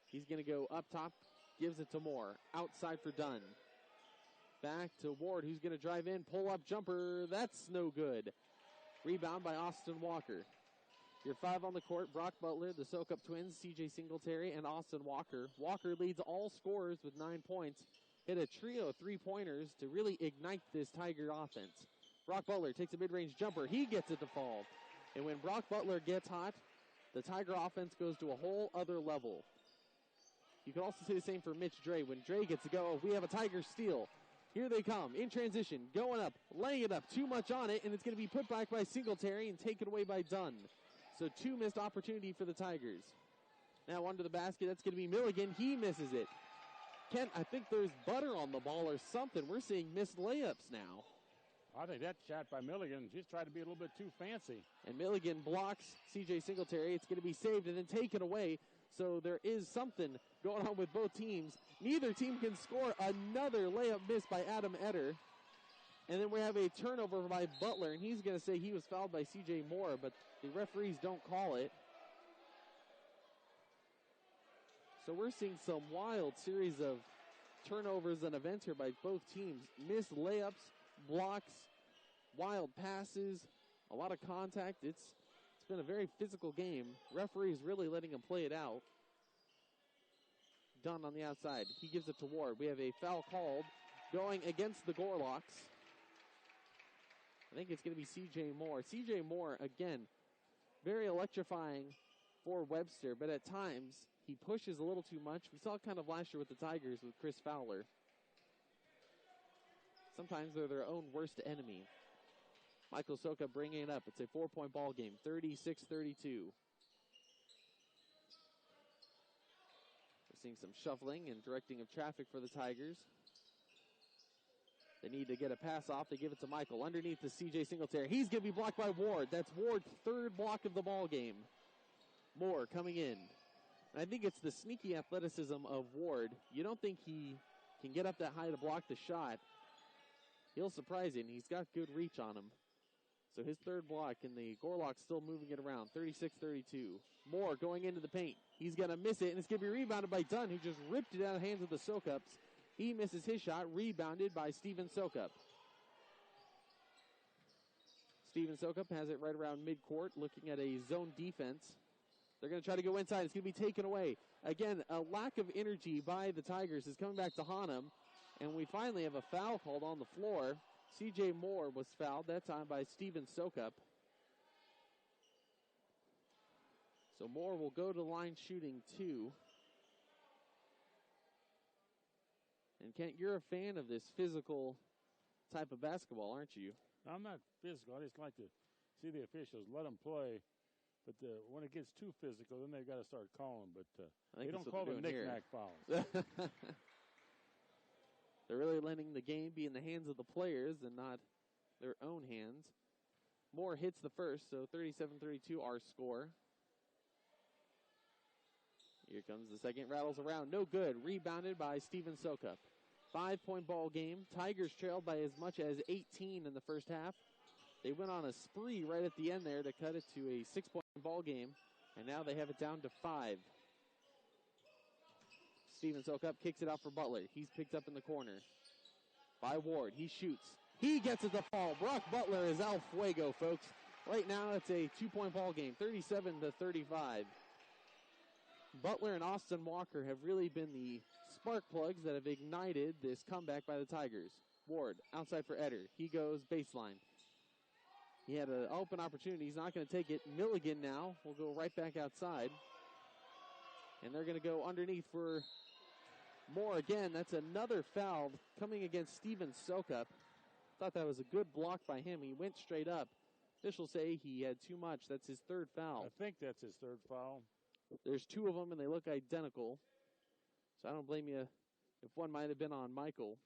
He's going to go up top, gives it to Moore. Outside for Dunn. Back to Ward, who's going to drive in, pull-up jumper. That's no good. Rebound by Austin Walker. Your 5 on the court, Brock Butler, the Sokup twins, C.J. Singletary, and Austin Walker. Walker leads all scorers with 9 points. Hit a trio of 3-pointers to really ignite this Tiger offense. Brock Butler takes a mid-range jumper. He gets it to fall. And when Brock Butler gets hot, the Tiger offense goes to a whole other level. You can also say the same for Mitch Dre. When Dre gets to go, we have a Tiger steal. Here they come, in transition, going up, laying it up, too much on it, and it's going to be put back by Singletary and taken away by Dunn. So 2 missed opportunity for the Tigers. Now under the basket, that's going to be Milligan. He misses it. Kent, I think there's butter on the ball or something. We're seeing missed layups now. I think that shot by Milligan just tried to be a little bit too fancy. And Milligan blocks C.J. Singletary. It's going to be saved and then taken away. So there is something going on with both teams. Neither team can score. Another layup missed by Adam Eder. And then we have a turnover by Butler, and he's going to say he was fouled by C.J. Moore, but the referees don't call it. So we're seeing some wild series of turnovers and events here by both teams. Missed layups, blocks, wild passes, a lot of contact. It's been a very physical game. Referees really letting him play it out. Dunn on the outside. He gives it to Ward. We have a foul called going against the Gorlocks. I think it's going to be C.J. Moore. C.J. Moore, again, very electrifying for Webster, but at times he pushes a little too much. We saw it kind of last year with the Tigers with Chris Fowler. Sometimes they're their own worst enemy. Michael Sokup bringing it up. It's a 4-point ball game, 36-32. We're seeing some shuffling and directing of traffic for the Tigers. They need to get a pass off. They give it to Michael. Underneath to C.J. Singletary. He's going to be blocked by Ward. That's Ward's 3rd block of the ball game. Moore coming in. And I think it's the sneaky athleticism of Ward. You don't think he can get up that high to block the shot. He'll surprise you, and he's got good reach on him. So his 3rd block, and the Gorlocks still moving it around, 36-32. Moore going into the paint. He's going to miss it, and it's going to be rebounded by Dunn, who just ripped it out of the hands of the Sokups. He misses his shot, rebounded by Steven Sokup. Steven Sokup has it right around midcourt, looking at a zone defense. They're going to try to go inside. It's going to be taken away. Again, a lack of energy by the Tigers is coming back to haunt them. And we finally have a foul called on the floor. C.J. Moore was fouled, that time by Steven Sokup. So Moore will go to the line shooting 2. And Kent, you're a fan of this physical type of basketball, aren't you? I'm not physical. I just like to see the officials, let them play. But when it gets too physical, then they've got to start calling. But they don't call them knick-knack fouls. They're really letting the game be in the hands of the players and not their own hands. Moore hits the first, so 37-32 our score. Here comes the second, rattles around. No good. Rebounded by Steven Sokup. 5-point ball game. Tigers trailed by as much as 18 in the first half. They went on a spree right at the end there to cut it to a 6-point ball game, and now they have it down to 5. Steven Sokup kicks it out for Butler. He's picked up in the corner by Ward. He shoots. He gets it to fall. Brock Butler is al fuego, folks. Right now it's a 2-point ball game, 37-35. Butler and Austin Walker have really been the spark plugs that have ignited this comeback by the Tigers. Ward outside for Eder. He goes baseline. He had an open opportunity. He's not going to take it. Milligan now will go right back outside. And they're going to go underneath for more again. That's another foul coming against Steven Sokup. Thought that was a good block by him. He went straight up. Officials say he had too much. That's his third foul. I think that's his third foul. There's 2 of them, and they look identical. So I don't blame you if one might have been on Michael.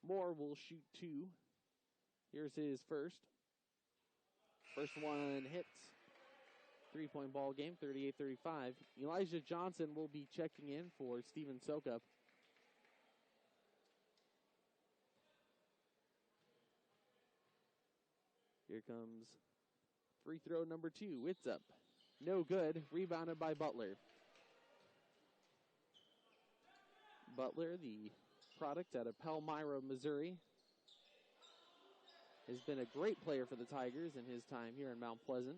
Moore will shoot 2. Here's his first. First one hits. 3-point ball game, 38-35. Elijah Johnson will be checking in for Steven Sokup. Here comes free throw number 2. It's up. No good. Rebounded by Butler. Butler, the product out of Palmyra, Missouri, has been a great player for the Tigers in his time here in Mount Pleasant.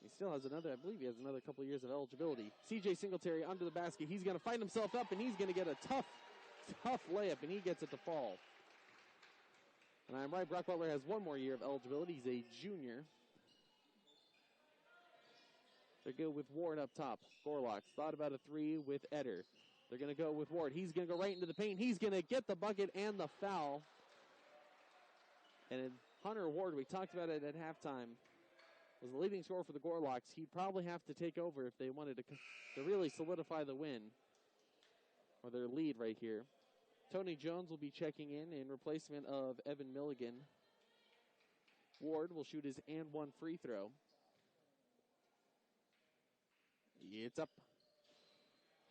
He still has another, I believe he has another couple of years of eligibility. C.J. Singletary under the basket. He's going to find himself up, and he's going to get a tough layup, and he gets it to fall. And I'm right, Brock Butler has one more year of eligibility. He's a junior. They go with Ward up top. Gorlocks thought about a 3 with Eder. They're going to go with Ward. He's going to go right into the paint. He's going to get the bucket and the foul. And Hunter Ward, we talked about it at halftime, was the leading scorer for the Gorlocks. He'd probably have to take over if they wanted to really solidify the win or their lead right here. Tony Jones will be checking in replacement of Evan Milligan. Ward will shoot his and 1 free throw. It's up.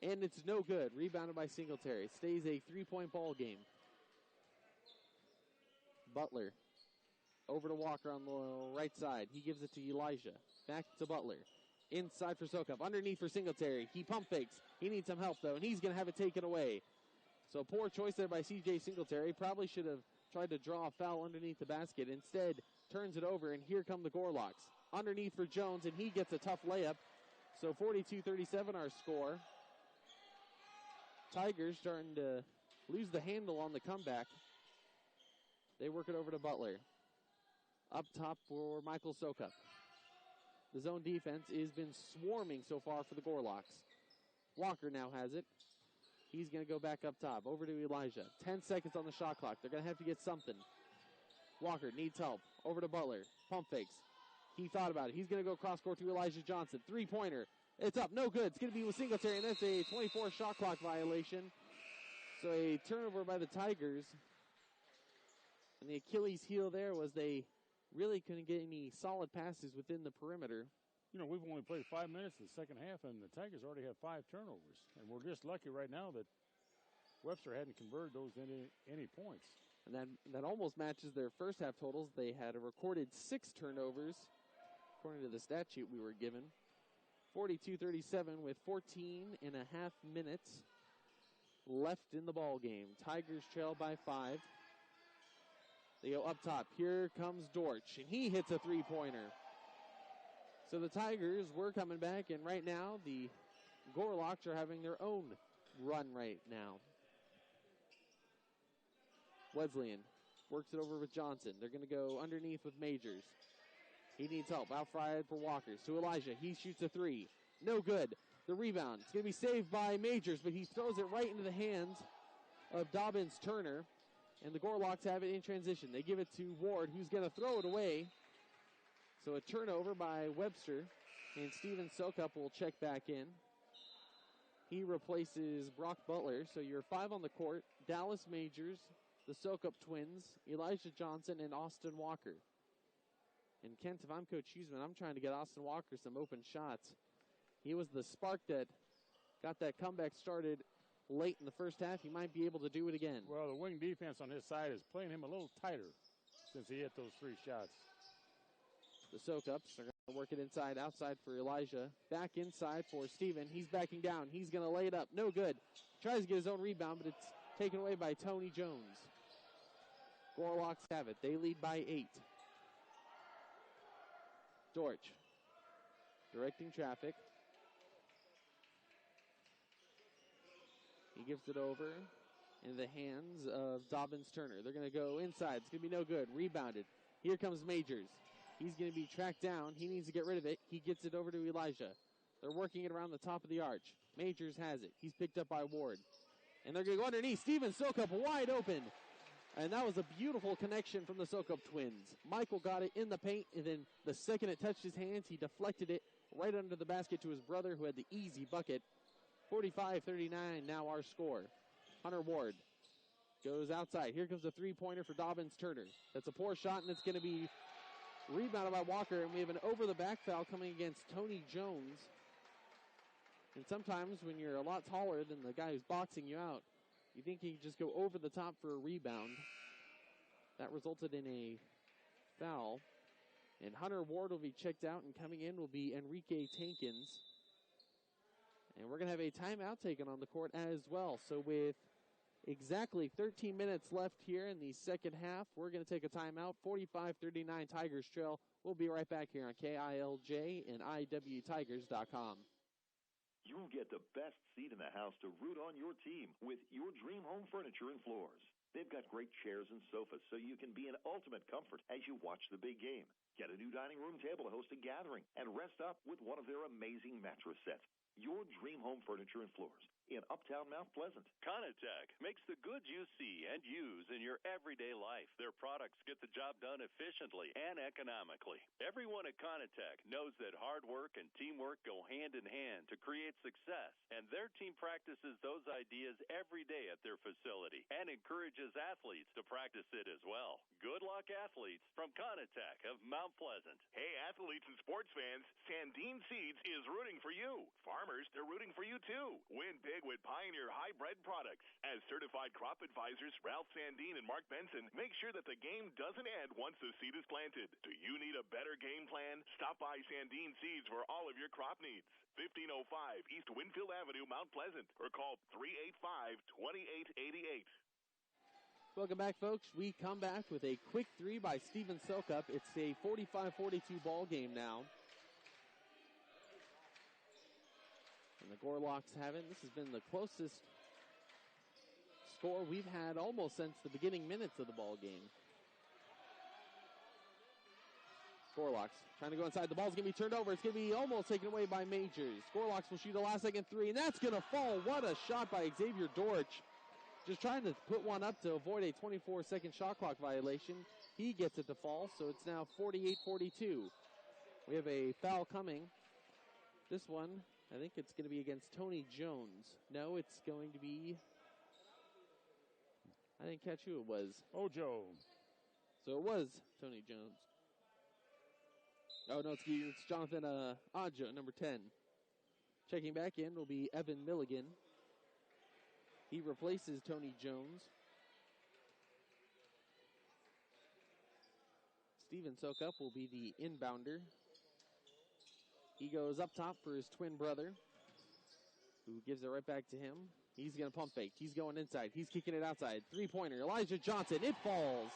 And it's no good. Rebounded by Singletary. Stays a 3-point ball game. Butler over to Walker on the right side. He gives it to Elijah. Back to Butler. Inside for Sokup. Underneath for Singletary. He pump fakes. He needs some help, though, and he's going to have it taken away. So poor choice there by C.J. Singletary. Probably should have tried to draw a foul underneath the basket. Instead, turns it over, and here come the Gorlocks. Underneath for Jones, and he gets a tough layup. So 42-37 our score. Tigers starting to lose the handle on the comeback. They work it over to Butler. Up top for Michael Sokup. The zone defense has been swarming so far for the Gorlocks. Walker now has it. He's going to go back up top. Over to Elijah. 10 seconds on the shot clock. They're going to have to get something. Walker needs help. Over to Butler. Pump fakes. He thought about it. He's going to go cross court to Elijah Johnson. 3-pointer. It's up. No good. It's going to be with Singletary, and that's a 24 shot clock violation. So a turnover by the Tigers. And the Achilles heel there was they really couldn't get any solid passes within the perimeter. You know, we've only played 5 minutes in the second half, and the Tigers already have 5 turnovers. And we're just lucky right now that Webster hadn't converted those into any points. And that almost matches their first half totals. They had a recorded 6 turnovers, according to the stat sheet we were given. 42-37 with 14 and a half minutes left in the ball game. Tigers trail by 5. They go up top. Here comes Dortch, and he hits a 3-pointer. So the Tigers were coming back, and right now the Gorlocks are having their own run right now. Wesleyan works it over with Johnson. They're going to go underneath with Majors. He needs help. Outside for Walkers to Elijah. He shoots a 3. No good. The rebound. It's going to be saved by Majors, but he throws it right into the hands of Dobbins Turner. And the Gorlocks have it in transition. They give it to Ward, who's going to throw it away. So a turnover by Webster, and Steven Sokup will check back in. He replaces Brock Butler, so you're 5 on the court. Dallas Majors, the Sokup twins, Elijah Johnson, and Austin Walker. And Kent, if I'm Coach Huseman, I'm trying to get Austin Walker some open shots. He was the spark that got that comeback started late in the first half. He might be able to do it again. Well, the wing defense on his side is playing him a little tighter since he hit those 3 shots. The soak-ups are going to work it inside, outside for Elijah. Back inside for Steven. He's backing down. He's going to lay it up. No good. Tries to get his own rebound, but it's taken away by Tony Jones. Gorlocks have it. They lead by 8. Dortch directing traffic. He gives it over in the hands of Dobbins Turner. They're going to go inside. It's going to be no good. Rebounded. Here comes Majors. He's going to be tracked down. He needs to get rid of it. He gets it over to Elijah. They're working it around the top of the arch. Majors has it. He's picked up by Ward. And they're going to go underneath. Steven Sokup wide open. And that was a beautiful connection from the Sokup twins. Michael got it in the paint, and then the second it touched his hands, he deflected it right under the basket to his brother, who had the easy bucket. 45-39 now our score. Hunter Ward goes outside. Here comes a three-pointer for Dobbins Turner. That's a poor shot, and it's going to be rebounded by Walker, and we have an over-the-back foul coming against Tony Jones. And sometimes when you're a lot taller than the guy who's boxing you out, you think you can just go over the top for a rebound. That resulted in a foul. And Hunter Ward will be checked out, and coming in will be Enrique Tankins. And we're going to have a timeout taken on the court as well. So with exactly 13 minutes left here in the second half, we're going to take a timeout. 45-39 Tigers trail. We'll be right back here on KILJ and IWTigers.com. You get the best seat in the house to root on your team with your dream home furniture and floors. They've got great chairs and sofas so you can be in ultimate comfort as you watch the big game. Get a new dining room table to host a gathering and rest up with one of their amazing mattress sets. Your dream home furniture and floors in Uptown Mount Pleasant. Conitec makes the goods you see and use in your everyday life. Their products get the job done efficiently and economically. Everyone at Conitec knows that hard work and teamwork go hand in hand to create success, and their team practices those ideas every day at their facility and encourages athletes to practice it as well. Good luck, athletes, from Conitec of Mount Pleasant. Hey, athletes and sports fans, Sandine Seeds is rooting for you. Farmers, they're rooting for you too. Win big with Pioneer hybrid products. As certified crop advisors, Ralph Sandine and Mark Benson make sure that the game doesn't end once the seed is planted. Do you need a better game plan? Stop by Sandine Seeds for all of your crop needs. 1505 East Winfield Avenue, Mount Pleasant, or call 385-2888. Welcome back, folks. We come back with a quick three by Steven Sokup. It's a 45-42 ball game now. And the Gorlocks have it. This has been the closest score we've had almost since the beginning minutes of the ball game. Gorlocks trying to go inside. The ball's going to be turned over. It's going to be almost taken away by Majors. Gorlocks will shoot a last-second three, and that's going to fall. What a shot by Xavier Dortch. Just trying to put one up to avoid a 24-second shot clock violation. He gets it to fall, so it's now 48-42. We have a foul coming. This one, I think it's going to be against Tony Jones. No, it's going to be, I didn't catch who it was. Ojo. So it was Tony Jones. Oh, no, it's Jonathan Ojo, number 10. Checking back in will be Evan Milligan. He replaces Tony Jones. Steven Sokup will be the inbounder. He goes up top for his twin brother, who gives it right back to him. He's going to pump fake. He's going inside. He's kicking it outside. Three-pointer, Elijah Johnson. It falls.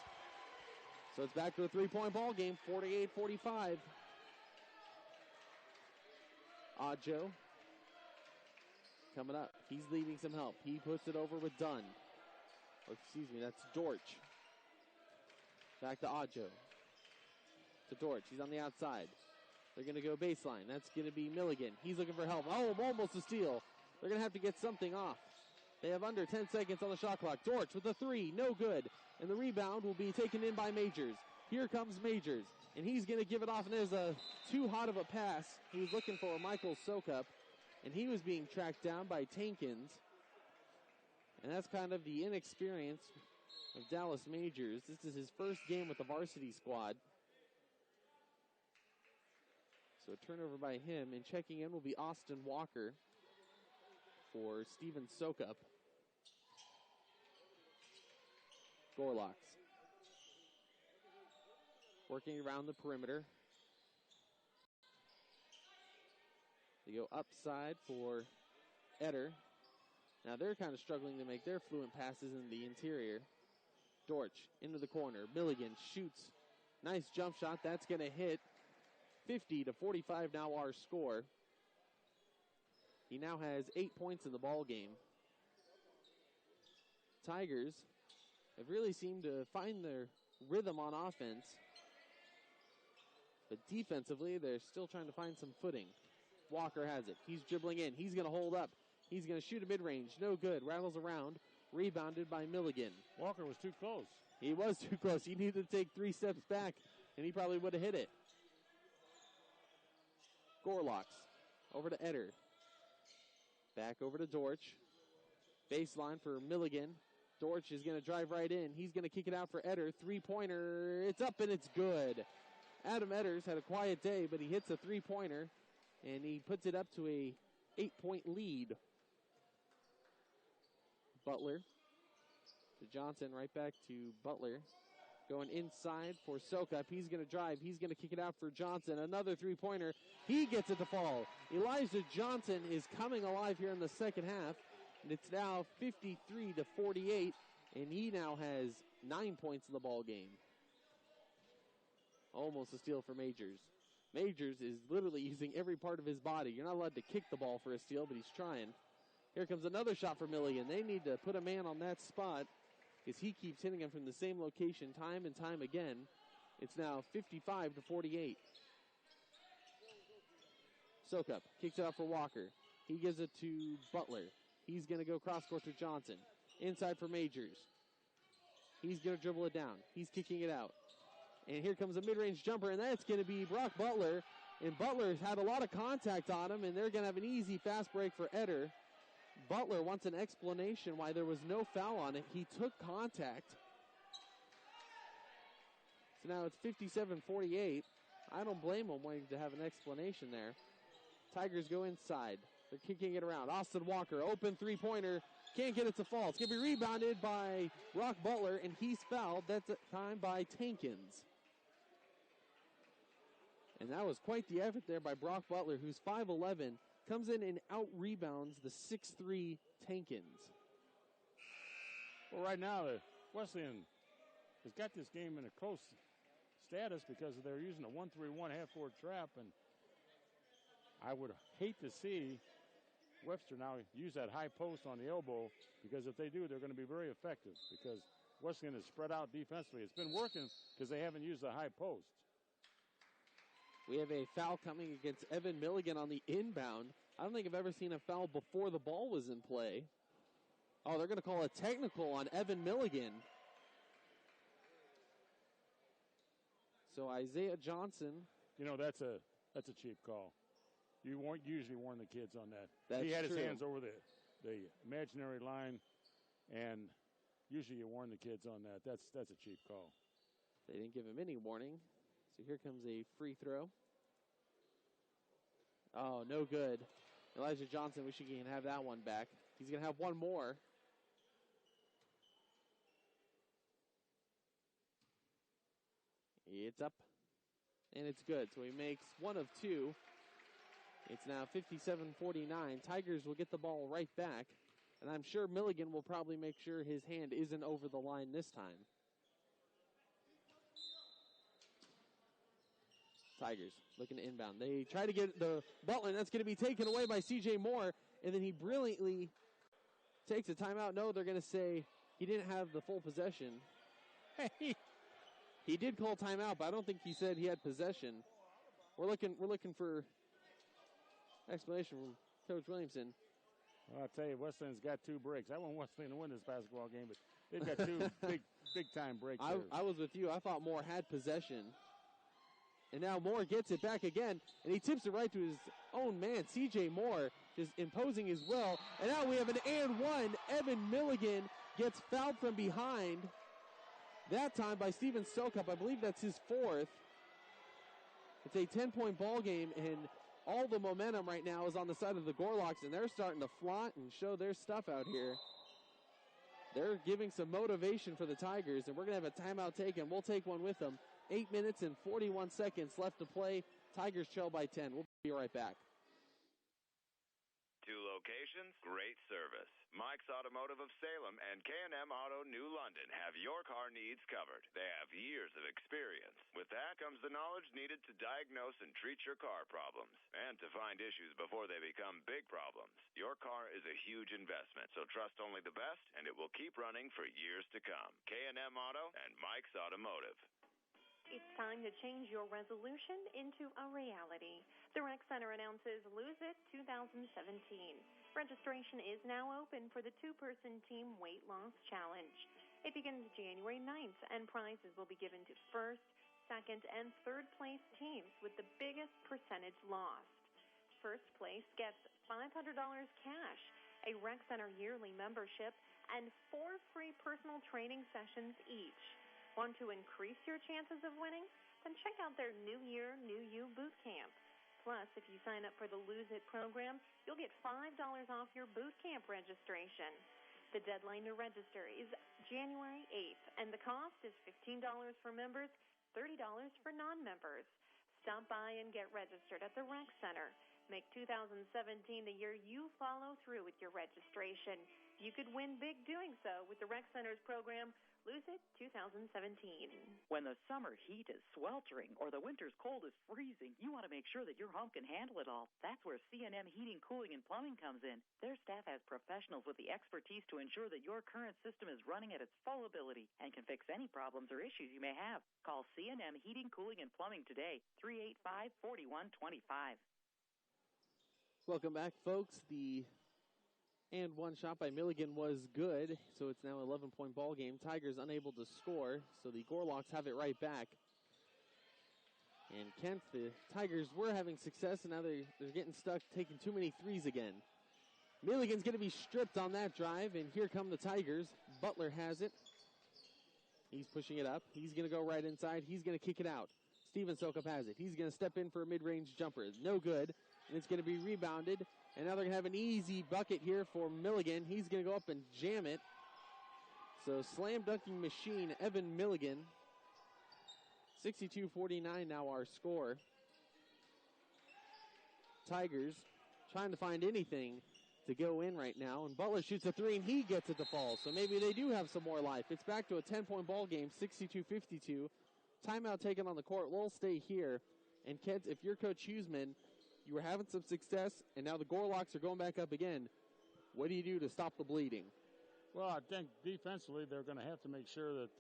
So it's back to a three-point ball game, 48-45. Ojo coming up. He's needing some help. He puts it over with Dunn. Oh, excuse me, that's Dortch. Back to Ojo. To Dortch. He's on the outside. They're going to go baseline. That's going to be Milligan. He's looking for help. Oh, almost a steal. They're going to have to get something off. They have under 10 seconds on the shot clock. Dortch with a three. No good. And the rebound will be taken in by Majors. Here comes Majors. And he's going to give it off. And there's a too hot of a pass. He was looking for Michael Sokup. And he was being tracked down by Tankins. And that's kind of the inexperience of Dallas Majors. This is his first game with the varsity squad. So a turnover by him, and checking in will be Austin Walker for Steven Sokup. Gorlocks working around the perimeter. They go upside for Eder. Now they're kind of struggling to make their fluent passes in the interior. Dortch into the corner. Milligan shoots. Nice jump shot. That's going to hit. 50-45 now our score. He now has 8 points in the ball game. Tigers have really seemed to find their rhythm on offense. But defensively, they're still trying to find some footing. Walker has it. He's dribbling in. He's going to hold up. He's going to shoot a mid-range. No good. Rattles around. Rebounded by Milligan. Walker was too close. He was too close. He needed to take 3 steps back, and he probably would have hit it. Gorlocks over to Eder. Back over to Dortch. Baseline for Milligan. Dortch is going to drive right in. He's going to kick it out for Eder. 3-pointer. It's up and it's good. Adam Eders had a quiet day, but he hits a 3-pointer, and he puts it up to a 8-point lead. Butler to Johnson, right back to Butler. Going inside for Sokup. He's going to drive. He's going to kick it out for Johnson. Another 3-pointer. He gets it to fall. Elijah Johnson is coming alive here in the second half. And it's now 53-48. And he now has 9 points in the ball game. Almost a steal for Majors. Majors is literally using every part of his body. You're not allowed to kick the ball for a steal, but he's trying. Here comes another shot for Milligan. They need to put a man on that spot because he keeps hitting him from the same location time and time again. It's now 55-48. Sokup kicks it out for Walker. He gives it to Butler. He's going to go cross-court to Johnson. Inside for Majors. He's going to dribble it down. He's kicking it out. And here comes a mid-range jumper, and that's going to be Brock Butler. And Butler's had a lot of contact on him, and they're going to have an easy fast break for Eder. Butler wants an explanation why there was no foul on it. He took contact. So now it's 57-48. I don't blame him wanting to have an explanation there. Tigers go inside. They're kicking it around. Austin Walker, open 3-pointer. Can't get it to fall. It's going to be rebounded by Brock Butler, and he's fouled. That's time by Tankins. And that was quite the effort there by Brock Butler, who's 5'11", comes in and out-rebounds the 6'3" Tankins. Well, right now, Wesleyan has got this game in a close status because they're using a 1-3-1 half-court trap, and I would hate to see Webster now use that high post on the elbow, because if they do, they're going to be very effective because Wesleyan is spread out defensively. It's been working because they haven't used the high post. We have a foul coming against Evan Milligan on the inbound. I don't think I've ever seen a foul before the ball was in play. Oh, they're going to call a technical on Evan Milligan. So Isaiah Johnson. You know, that's a cheap call. You won't usually warn the kids on that. That's he had true. his hands over the imaginary line, and usually you warn the kids on that. That's a cheap call. They didn't give him any warning. So here comes a free throw. Oh, no good. Elijah Johnson, wish he can have that one back. He's going to have one more. It's up, and it's good. So he makes one of two. It's now 57-49. Tigers will get the ball right back, and I'm sure Milligan will probably make sure his hand isn't over the line this time. Tigers looking to inbound. They try to get the Butler, and that's going to be taken away by C.J. Moore, and then he brilliantly takes a timeout. No, they're going to say he didn't have the full possession. He did call timeout, but I don't think he said he had possession. We're looking for explanation from Coach Williamson. Well, I'll tell you, Wesleyan's got 2 breaks. I want Wesleyan to win this basketball game, but they've got 2 big-time breaks. I was with you. I thought Moore had possession. And now Moore gets it back again, and he tips it right to his own man, C.J. Moore, just imposing his will. And now we have an and one. Evan Milligan gets fouled from behind. That time by Steven Sokup. I believe that's his 4th. It's a 10-point ball game, and all the momentum right now is on the side of the Gorlocks, and they're starting to flaunt and show their stuff out here. They're giving some motivation for the Tigers, and we're going to have a timeout taken. We'll take one with them. 8 minutes and 41 seconds left to play. Tigers trail by 10. We'll be right back. 2 locations, great service. Mike's Automotive of Salem and K&M Auto New London have your car needs covered. They have years of experience. With that comes the knowledge needed to diagnose and treat your car problems and to find issues before they become big problems. Your car is a huge investment, so trust only the best and it will keep running for years to come. K&M Auto and Mike's Automotive. It's time to change your resolution into a reality. The Rec Center announces Lose It 2017. Registration is now open for the 2-person team weight loss challenge. It begins January 9th, and prizes will be given to first, second, and third place teams with the biggest percentage lost. First place gets $500 cash, a Rec Center yearly membership, and 4 free personal training sessions each. Want to increase your chances of winning? Then check out their New Year, New You boot camp. Plus, if you sign up for the Lose It program, you'll get $5 off your boot camp registration. The deadline to register is January 8th, and the cost is $15 for members, $30 for non-members. Stop by and get registered at the Rec Center. Make 2017 the year you follow through with your registration. You could win big doing so with the Rec Center's program, Lose It 2017. When the summer heat is sweltering or the winter's cold is freezing, you want to make sure that your home can handle it all. That's where C&M Heating, Cooling, and Plumbing comes in. Their staff has professionals with the expertise to ensure that your current system is running at its full ability and can fix any problems or issues you may have. Call C&M Heating, Cooling, and Plumbing today, 385-4125. Welcome back, folks. The and one shot by Milligan was good, so it's now an 11-point ball game. Tigers unable to score, so the Gorlocks have it right back. And Kent, the Tigers were having success, and now they're getting stuck taking too many threes again. Milligan's going to be stripped on that drive, and here come the Tigers. Butler has it. He's pushing it up. He's going to go right inside. He's going to kick it out. Steven Sokup has it. He's going to step in for a mid-range jumper. No good, and it's going to be rebounded. And now they're going to have an easy bucket here for Milligan. He's going to go up and jam it. So slam dunking machine, Evan Milligan. 62-49 now our score. Tigers trying to find anything to go in right now. And Butler shoots a 3 and he gets it to fall. So maybe they do have some more life. It's back to a 10-point ball game, 62-52. Timeout taken on the court. We'll stay here. And Kent, if you're Coach Huseman, you were having some success, and now the Gorlocks are going back up again. What do you do to stop the bleeding? Well, I think defensively they're going to have to make sure that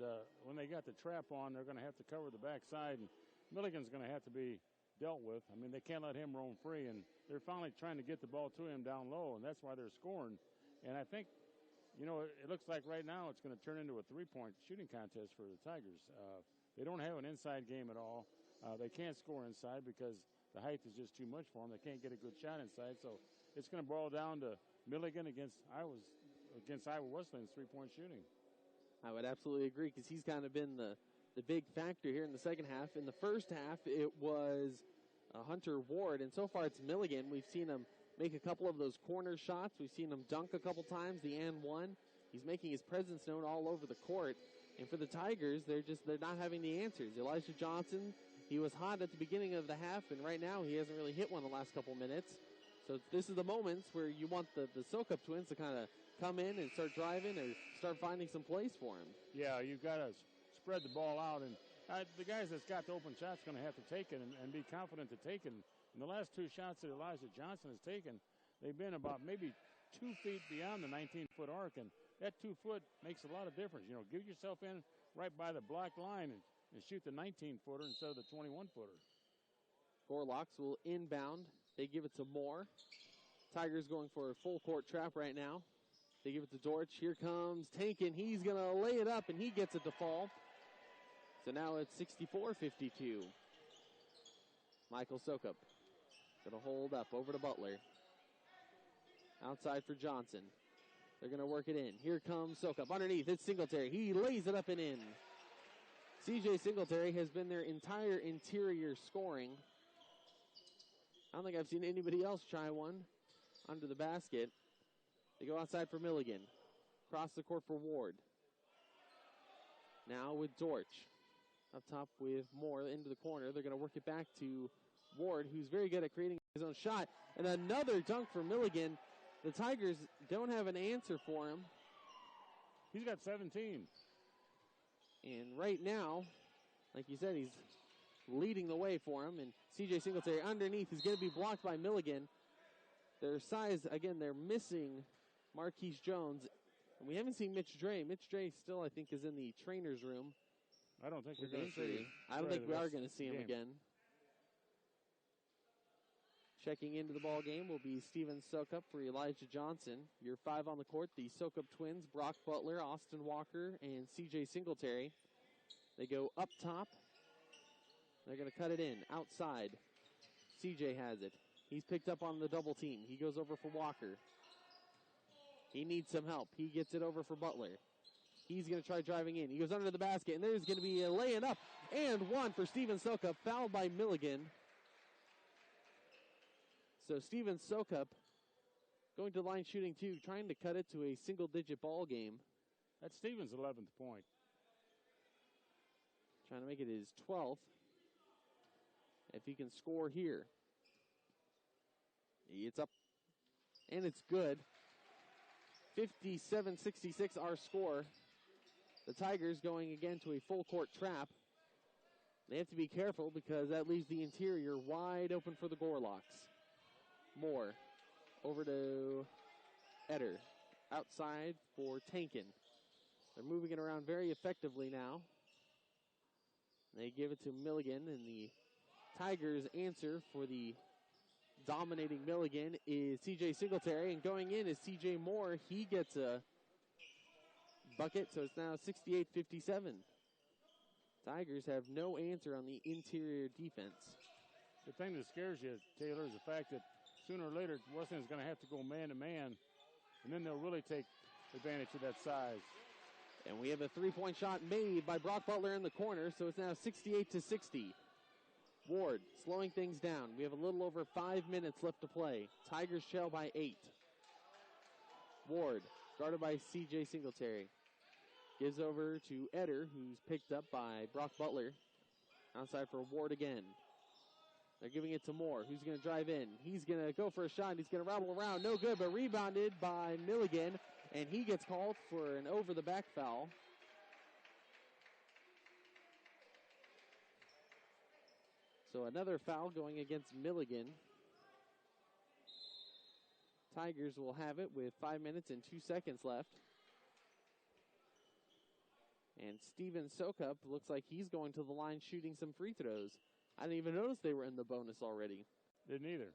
when they got the trap on, they're going to have to cover the backside, and Milligan's going to have to be dealt with. I mean, they can't let him roam free, and they're finally trying to get the ball to him down low, and that's why they're scoring. And I think, it looks like right now it's going to turn into a 3-point shooting contest for the Tigers. They don't have an inside game at all. They can't score inside because the height is just too much for them. They can't get a good shot inside, so it's going to boil down to Milligan against Iowa Wesleyan's 3-point shooting. I would absolutely agree because he's kind of been the big factor here in the second half. In the first half, it was Hunter Ward, and so far it's Milligan. We've seen him make a couple of those corner shots. We've seen him dunk a couple times, the and one. He's making his presence known all over the court. And for the Tigers, they're not having the answers. Elijah Johnson, he was hot at the beginning of the half, and right now he hasn't really hit one the last couple minutes. So this is the moments where you want the Sokup twins to kind of come in and start driving or start finding some plays for him. Yeah, you've got to spread the ball out, and the guys that's got the open shot's going to have to take it and be confident to take it. And the last 2 shots that Elijah Johnson has taken, they've been about maybe 2 feet beyond the 19-foot arc, and that 2 foot makes a lot of difference. Give yourself in right by the block line and shoot the 19-footer instead of the 21-footer. Gorlocks will inbound. They give it to Moore. Tigers going for a full court trap right now. They give it to Dortch. Here comes Tankin. He's going to lay it up, and he gets it to fall. So now it's 64-52. Michael Sokup going to hold up over to Butler. Outside for Johnson. They're going to work it in. Here comes Sokup. Underneath, it's Singletary. He lays it up and in. C.J. Singletary has been their entire interior scoring. I don't think I've seen anybody else try one under the basket. They go outside for Milligan. Cross the court for Ward. Now with Dortch. Up top with Moore into the corner. They're going to work it back to Ward, who's very good at creating his own shot. And another dunk for Milligan. The Tigers don't have an answer for him. He's got 17. And right now, like you said, he's leading the way for him. And C.J. Singletary underneath is going to be blocked by Milligan. Their size, again, they're missing Marquise Jones. And we haven't seen Mitch Dre. Mitch Dre still, I think, is in the trainer's room. I don't think we're going to see him. I don't think we are going to see him again. Checking into the ball game will be Steven Sokup for Elijah Johnson. Your 5 on the court, the Sokup twins, Brock Butler, Austin Walker, and C.J. Singletary. They go up top. They're going to cut it in. Outside. C.J. has it. He's picked up on the double team. He goes over for Walker. He needs some help. He gets it over for Butler. He's going to try driving in. He goes under the basket, and there's going to be a laying up and one for Steven Sokup, fouled by Milligan. So Steven Sokup going to line shooting 2, trying to cut it to a single-digit ball game. That's Steven's 11th point. Trying to make it his 12th. If he can score here. It's up, and it's good. 57-66 our score. The Tigers going again to a full-court trap. They have to be careful because that leaves the interior wide open for the Gorlocks. Moore over to Eder. Outside for Tankin. They're moving it around very effectively now. They give it to Milligan, and the Tigers' answer for the dominating Milligan is C.J. Singletary, and going in is C.J. Moore. He gets a bucket, so it's now 68-57. Tigers have no answer on the interior defense. The thing that scares you, Taylor, is the fact that sooner or later Wesleyan's going to have to go man-to-man, and then they'll really take advantage of that size. And we have a three-point shot made by Brock Butler in the corner, so it's now 68-60. Ward slowing things down. We have a little over 5 minutes left to play. Tigers trail by 8. Ward, guarded by C.J. Singletary. Gives over to Eder, who's picked up by Brock Butler. Outside for Ward again. They're giving it to Moore, who's going to drive in. He's going to go for a shot. He's going to rattle around. No good, but rebounded by Milligan, and he gets called for an over-the-back foul. So another foul going against Milligan. Tigers will have it with 5 minutes and 2 seconds left. And Steven Sokup looks like he's going to the line shooting some free throws. I didn't even notice they were in the bonus already. Didn't either.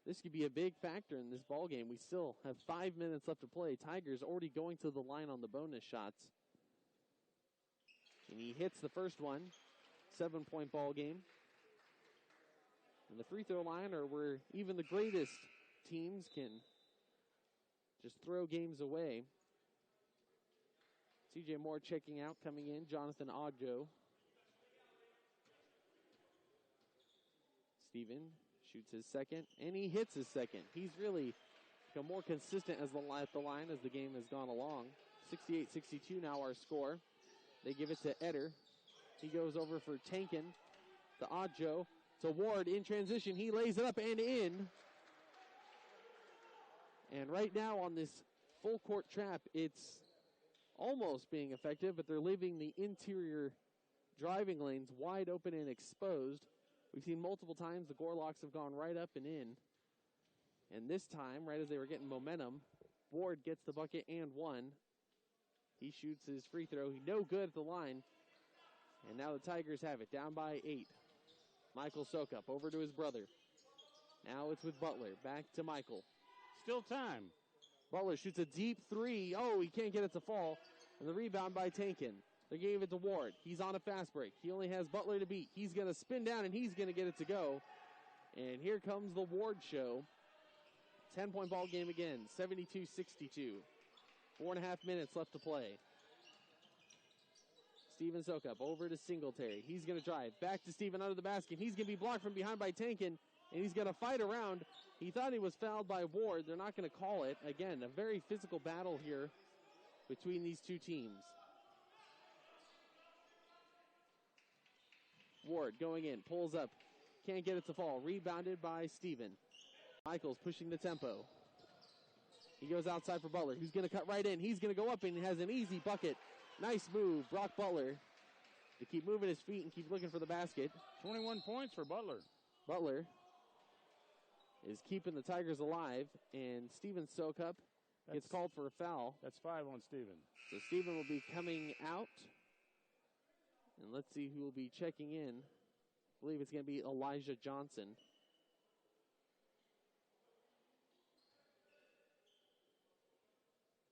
This could be a big factor in this ball game. We still have 5 minutes left to play. Tigers already going to the line on the bonus shots. And he hits the first one. 7-point ball game. And the free throw line are where even the greatest teams can just throw games away. C.J. Moore checking out, coming in. Jonathan Odjo. Steven shoots his second, and he hits his second. He's really become more consistent at the line as the game has gone along. 68-62 now our score. They give it to Eder. He goes over for Tankin. To Odjo. To Ward in transition. He lays it up and in. And right now on this full court trap, it's almost being effective, but they're leaving the interior driving lanes wide open and exposed. We've seen multiple times the Gorlocks have gone right up and in. And this time, right as they were getting momentum, Ward gets the bucket and one. He shoots his free throw. No good at the line. And now the Tigers have it, down by 8. Michael Sokup over to his brother. Now it's with Butler. Back to Michael. Still time. Butler shoots a deep three. Oh, he can't get it to fall. And the rebound by Tankin. They gave it to Ward. He's on a fast break. He only has Butler to beat. He's going to spin down, and he's going to get it to go. And here comes the Ward show. 10-point ball game again, 72-62. 4.5 minutes left to play. Steven Sokup over to Singletary. He's going to drive. Back to Steven under the basket. He's going to be blocked from behind by Tankin. and he's going to fight around. He thought he was fouled by Ward. They're not going to call it. Again, a very physical battle here between these two teams. Ward going in, pulls up, can't get it to fall. Rebounded by Steven. Michaels pushing the tempo. He goes outside for Butler, who's going to cut right in. He's going to go up and has an easy bucket. Nice move, Brock Butler, to keep moving his feet and keep looking for the basket. 21 points for Butler. Butler is keeping the Tigers alive, and Steven Sokup gets called for a foul. That's 5 on Steven. So Steven will be coming out. And let's see who will be checking in. I believe it's going to be Elijah Johnson.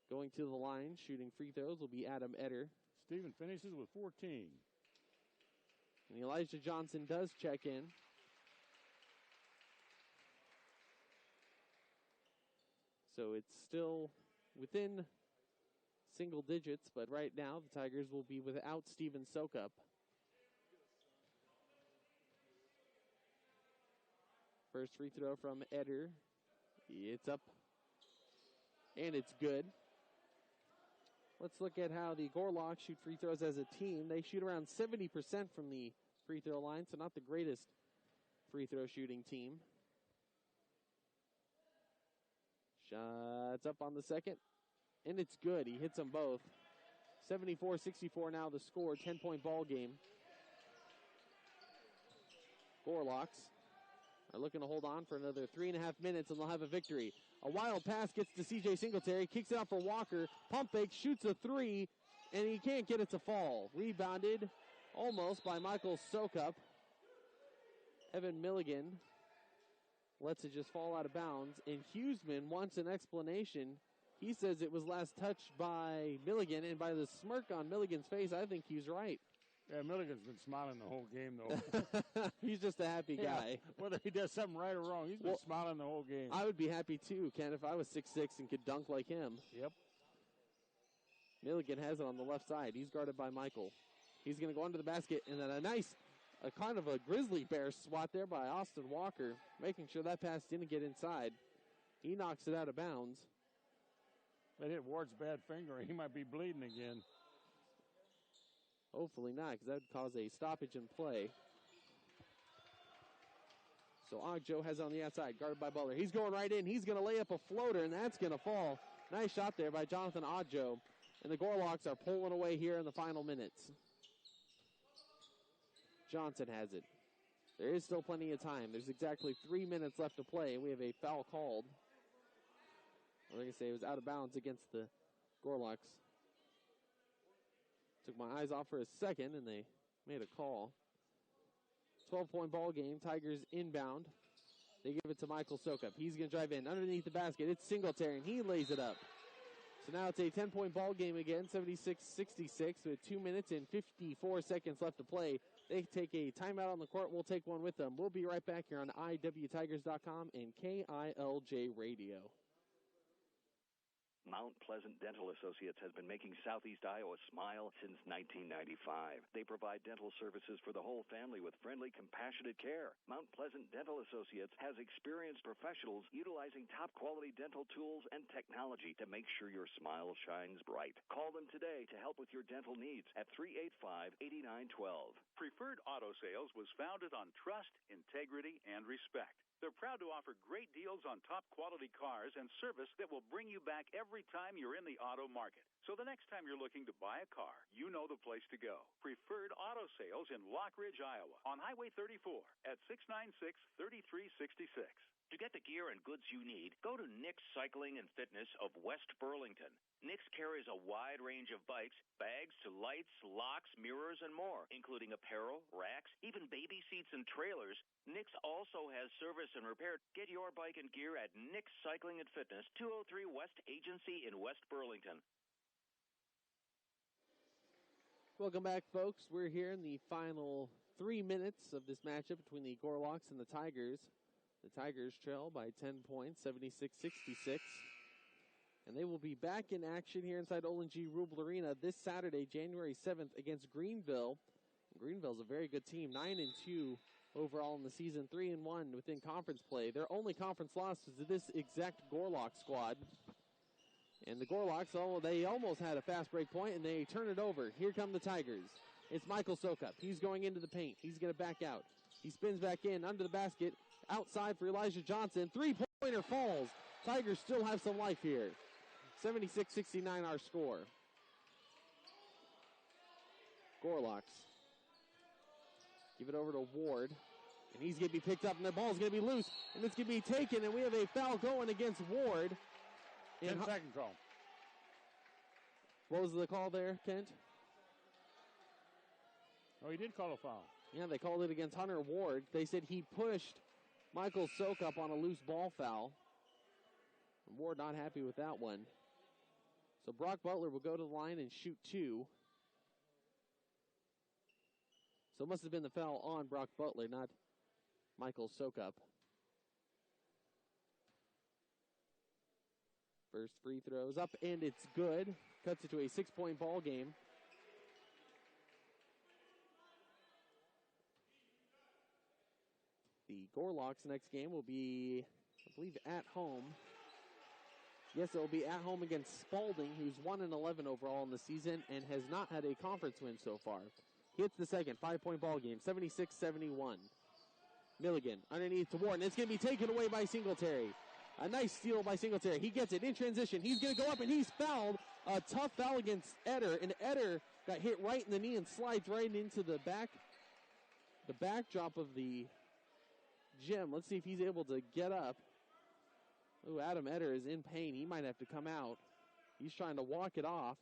Going to the line, shooting free throws will be Adam Etter. Steven finishes with 14. And Elijah Johnson does check in. So it's still within single digits, but right now the Tigers will be without Steven Sokup. First free throw from Etter. It's up, and it's good. Let's look at how the Gorloks shoot free throws as a team. They shoot around 70% from the free throw line, so not the greatest free throw shooting team. Shots up on the second, and it's good. He hits them both. 74-64 now the score, 10-point ball game. Gorloks are looking to hold on for another 3.5 minutes, and they'll have a victory. A wild pass gets to C.J. Singletary, kicks it out for Walker. Pump fake, shoots a three, and he can't get it to fall. Rebounded almost by Michael Sokup. Evan Milligan lets it just fall out of bounds, and Huseman wants an explanation. He says it was last touched by Milligan, and by the smirk on Milligan's face, I think he's right. Yeah, Milligan's been smiling the whole game, though. He's just a happy guy. Whether he does something right or wrong, he's been smiling the whole game. I would be happy too, Ken, if I was 6'6" and could dunk like him. Yep. Milligan has it on the left side. He's guarded by Michael. He's going to go under the basket, and then a kind of a grizzly bear swat there by Austin Walker, making sure that pass didn't get inside. He knocks it out of bounds. That hit Ward's bad finger. He might be bleeding again. Hopefully not, because that would cause a stoppage in play. So Ogjo has it on the outside, guarded by Butler. He's going right in. He's going to lay up a floater, and that's going to fall. Nice shot there by Jonathan Ogjo. And the Gorloks are pulling away here in the final minutes. Johnson has it. There is still plenty of time. There's exactly 3 minutes left to play, and we have a foul called. Like I say, it was out of bounds against the Gorloks. Took my eyes off for a second, and they made a call. 12-point ball game. Tigers inbound. They give it to Michael Sokup. He's going to drive in underneath the basket. It's Singletary, and he lays it up. So now it's a 10-point ball game again, 76-66, with 2 minutes and 54 seconds left to play. They take a timeout on the court. We'll take one with them. We'll be right back here on IWTigers.com and KILJ Radio. Mount Pleasant Dental Associates has been making Southeast Iowa smile since 1995. They provide dental services for the whole family with friendly, compassionate care. Mount Pleasant Dental Associates has experienced professionals utilizing top-quality dental tools and technology to make sure your smile shines bright. Call them today to help with your dental needs at 385-8912. Preferred Auto Sales was founded on trust, integrity, and respect. They're proud to offer great deals on top-quality cars and service that will bring you back every time you're in the auto market. So the next time you're looking to buy a car, you know the place to go. Preferred Auto Sales in Lockridge, Iowa, on Highway 34 at 696-3366. To get the gear and goods you need, go to Nick's Cycling and Fitness of West Burlington. Nick's carries a wide range of bikes, bags to lights, locks, mirrors, and more, including apparel, racks, even baby seats and trailers. Nick's also has service and repair. Get your bike and gear at Nick's Cycling and Fitness, 203 West Agency in West Burlington. Welcome back, folks. We're here in the final 3 minutes of this matchup between the Gorloks and the Tigers. The Tigers trail by 10 points, 76-66. And they will be back in action here inside Olin G. Rubel Arena this Saturday, January 7th, against Greenville. And Greenville's a very good team, 9-2 overall in the season, 3-1 within conference play. Their only conference loss was to this exact Gorlock squad. And the Gorlocks, they almost had a fast break point, and they turn it over. Here come the Tigers. It's Michael Sokup. He's going into the paint. He's going to back out. He spins back in, under the basket, outside for Elijah Johnson. Three-pointer falls. Tigers still have some life here. 76-69 our score. Gorlocks give it over to Ward, and he's going to be picked up, and the ball's going to be loose, and it's going to be taken, and we have a foul going against Ward. 10-second call. What was the call there, Kent? Oh, he did call a foul. Yeah, they called it against Hunter Ward. They said he pushed Michael Sokup on a loose ball foul. And Ward not happy with that one. So Brock Butler will go to the line and shoot 2. So it must have been the foul on Brock Butler, not Michael Sokup. First free throws up, and it's good. Cuts it to a 6-point ball game. The Gorlocks' next game will be, I believe, at home. Yes, it will be at home against Spalding, who's 1-11 overall in the season and has not had a conference win so far. Hits the second, 5-point ball game, 76-71. Milligan underneath to Warden. It's going to be taken away by Singletary. A nice steal by Singletary. He gets it in transition. He's going to go up, and he's fouled. A tough foul against Eder, and Eder got hit right in the knee and slides right into the backdrop of the gym. Let's see if he's able to get up. Ooh, Adam Eder is in pain. He might have to come out. He's trying to walk it off.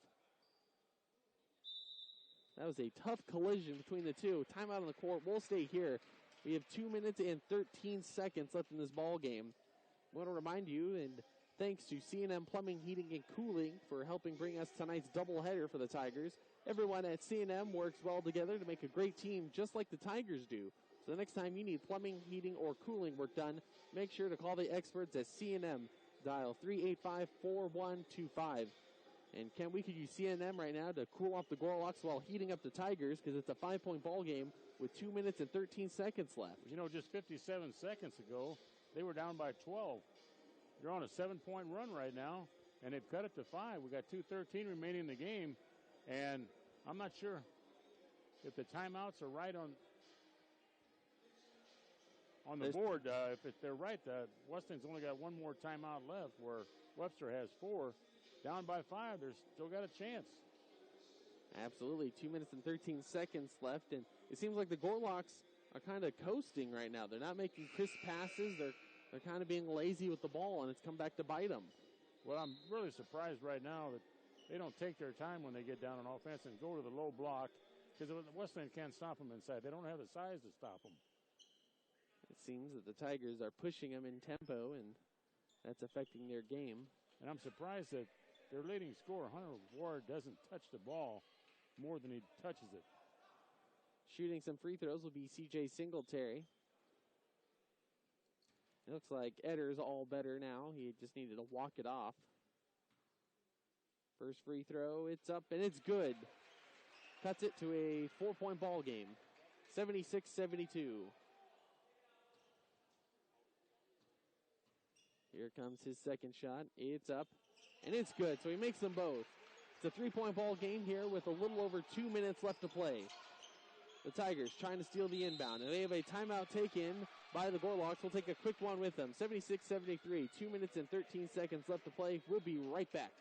That was a tough collision between the two. Timeout on the court. We'll stay here. We have 2 minutes and 13 seconds left in this ball game. I want to remind you, and thanks to C&M Plumbing, Heating, and Cooling for helping bring us tonight's doubleheader for the Tigers. Everyone at C&M works well together to make a great team, just like the Tigers do. So the next time you need plumbing, heating, or cooling work done, make sure to call the experts at C&M. Dial 385-4125. And Ken, we could use C&M right now to cool off the Gorlocks while heating up the Tigers, because it's a 5-point ball game with 2 minutes and 13 seconds left. You know, just 57 seconds ago, they were down by 12. They're on a 7-point run right now, and they've cut it to 5. We got 2:13 remaining in the game, and I'm not sure if the timeouts are right on the board. If they're right, Wesleyan's only got one more timeout left, where Webster has 4. Down by 5, they've still got a chance. Absolutely. 2 minutes and 13 seconds left, and it seems like the Gorlocks are kind of coasting right now. They're not making crisp passes. They're kind of being lazy with the ball, and it's come back to bite them. Well, I'm really surprised right now that they don't take their time when they get down on offense and go to the low block, because Wesleyan can't stop them inside. They don't have the size to stop them. It seems that the Tigers are pushing them in tempo, and that's affecting their game. And I'm surprised that their leading scorer, Hunter Ward, doesn't touch the ball more than he touches it. Shooting some free throws will be C.J. Singletary. It looks like Eder's all better now. He just needed to walk it off. First free throw, it's up, and it's good. Cuts it to a 4-point ball game, 76-72. Here comes his second shot. It's up, and it's good, so he makes them both. It's a 3-point ball game here with a little over 2 minutes left to play. The Tigers trying to steal the inbound, and they have a timeout taken by the Gorlocks. We'll take a quick one with them. 76-73, 2 minutes and 13 seconds left to play. We'll be right back.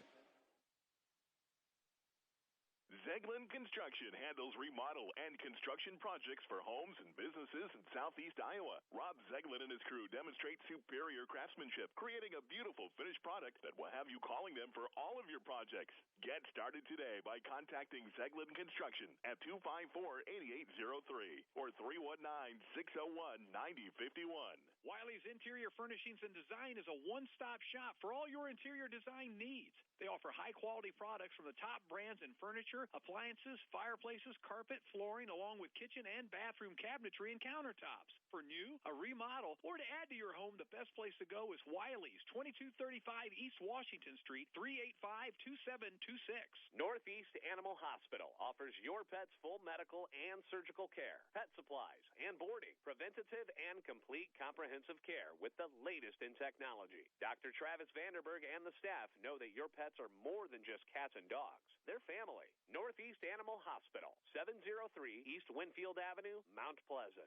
Zeglin Construction handles remodel and construction projects for homes and businesses in southeast Iowa. Rob Zeglin and his crew demonstrate superior craftsmanship, creating a beautiful finished product that will have you calling them for all of your projects. Get started today by contacting Zeglin Construction at 254-8803 or 319-601-9051. Wiley's Interior Furnishings and Design is a one-stop shop for all your interior design needs. They offer high-quality products from the top brands in furniture, appliances, fireplaces, carpet, flooring, along with kitchen and bathroom cabinetry and countertops. For new, a remodel, or to add to your home, the best place to go is Wiley's, 2235 East Washington Street, 385-2726. Northeast Animal Hospital offers your pets full medical and surgical care, pet supplies, and boarding, preventative and complete comprehensive care with the latest in technology. Dr. Travis Vanderberg and the staff know that your pets are more than just cats and dogs. They're family. Northeast Animal Hospital, 703 East Winfield Avenue, Mount Pleasant.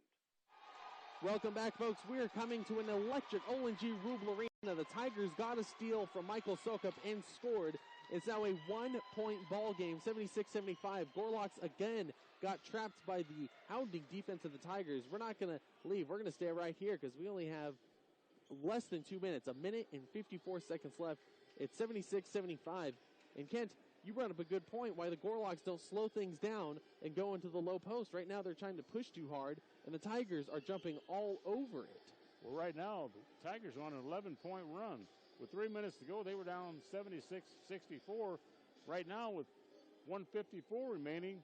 Welcome back, folks. We are coming to an electric O&G Rubel Arena. The Tigers got a steal from Michael Sokup and scored. It's now a 1-point ball game, 76-75. Gorloks again got trapped by the hounding defense of the Tigers. We're not going to leave. We're going to stay right here because we only have less than 2 minutes, a minute and 54 seconds left. It's 76-75. And Kent, you brought up a good point why the Gorloks don't slow things down and go into the low post. Right now they're trying to push too hard, and the Tigers are jumping all over it. Well, right now, the Tigers are on an 11-point run. With 3 minutes to go, they were down 76-64. Right now, with 1:54 remaining,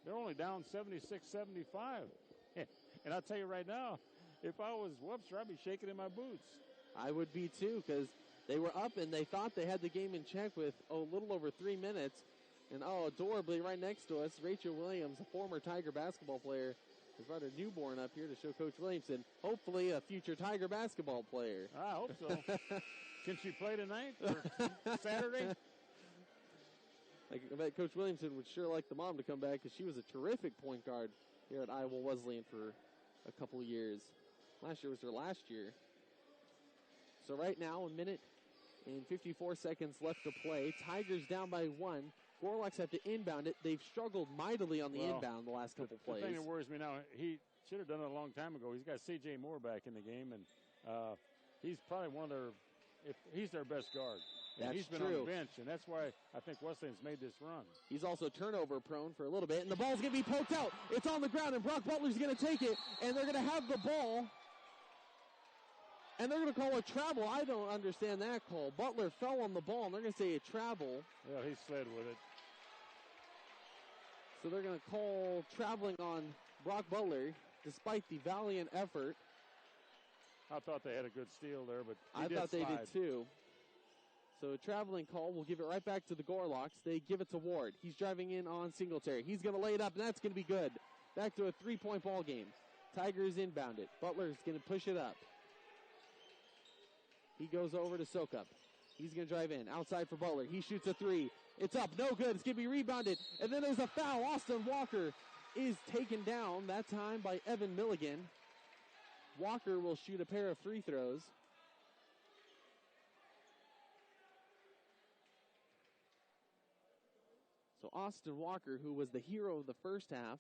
they're only down 76-75. And I'll tell you right now, if I was Webster, I'd be shaking in my boots. I would be too, because they were up and they thought they had the game in check with a little over 3 minutes. And adorably, right next to us, Rachel Williams, a former Tiger basketball player, has brought her newborn up here to show Coach Williamson, hopefully a future Tiger basketball player. I hope so. Can she play tonight or Saturday? I bet Coach Williamson would sure like the mom to come back because she was a terrific point guard here at Iowa Wesleyan for a couple of years. Last year was her last year. So right now, a minute and 54 seconds left to play. Tigers down by 1. Gorloks have to inbound it. They've struggled mightily on the inbound the last couple plays. The thing that worries me now, he should have done it a long time ago. He's got C.J. Moore back in the game, and he's probably one of their – if he's their best guard. And he's been on the bench, and that's why I think Wesleyan's made this run. He's also turnover prone for a little bit, and the ball's going to be poked out. It's on the ground, and Brock Butler's going to take it, and they're going to have the ball. And they're going to call a travel. I don't understand that call. Butler fell on the ball, and they're going to say a travel. Yeah, he slid with it. So they're going to call traveling on Brock Butler, despite the valiant effort. I thought they had a good steal there, but I thought they did too. So a traveling call. We'll give it right back to the Gorloks. They give it to Ward. He's driving in on Singletary. He's going to lay it up, and that's going to be good. Back to a 3-point ball game. Tigers inbound it. Butler's going to push it up. He goes over to Sokup. He's going to drive in. Outside for Butler. He shoots a 3. It's up. No good. It's going to be rebounded. And then there's a foul. Austin Walker is taken down, that time by Evan Milligan. Walker will shoot a pair of free throws. So Austin Walker, who was the hero of the first half.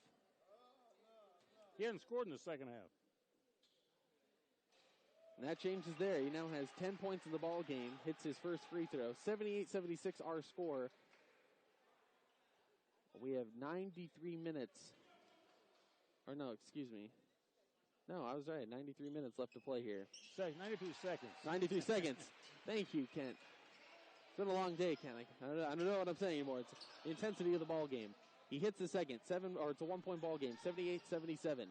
He hadn't scored in the second half. And that changes there. He now has 10 points in the ball game. Hits his first free throw. 78-76 our score. We have 93 minutes. Or no, excuse me. No, I was right. 93 minutes left to play here. 93 seconds. 93 seconds. Thank you, Kent. It's been a long day, Kent. I don't know what I'm saying anymore. It's the intensity of the ball game. He hits the second. It's a 1-point ball game. 78-77.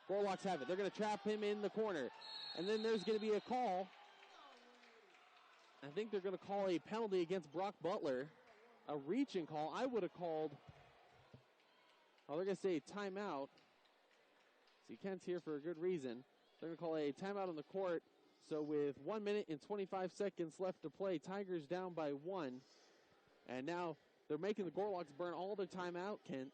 Gorloks have it. They're going to trap him in the corner. And then there's going to be a call. I think they're going to call a penalty against Brock Butler. A reaching call. I would have called. They're going to say timeout. See, Kent's here for a good reason. They're going to call a timeout on the court. So with 1 minute and 25 seconds left to play, Tigers down by 1. And now they're making the Gorloks burn all their timeout, Kent.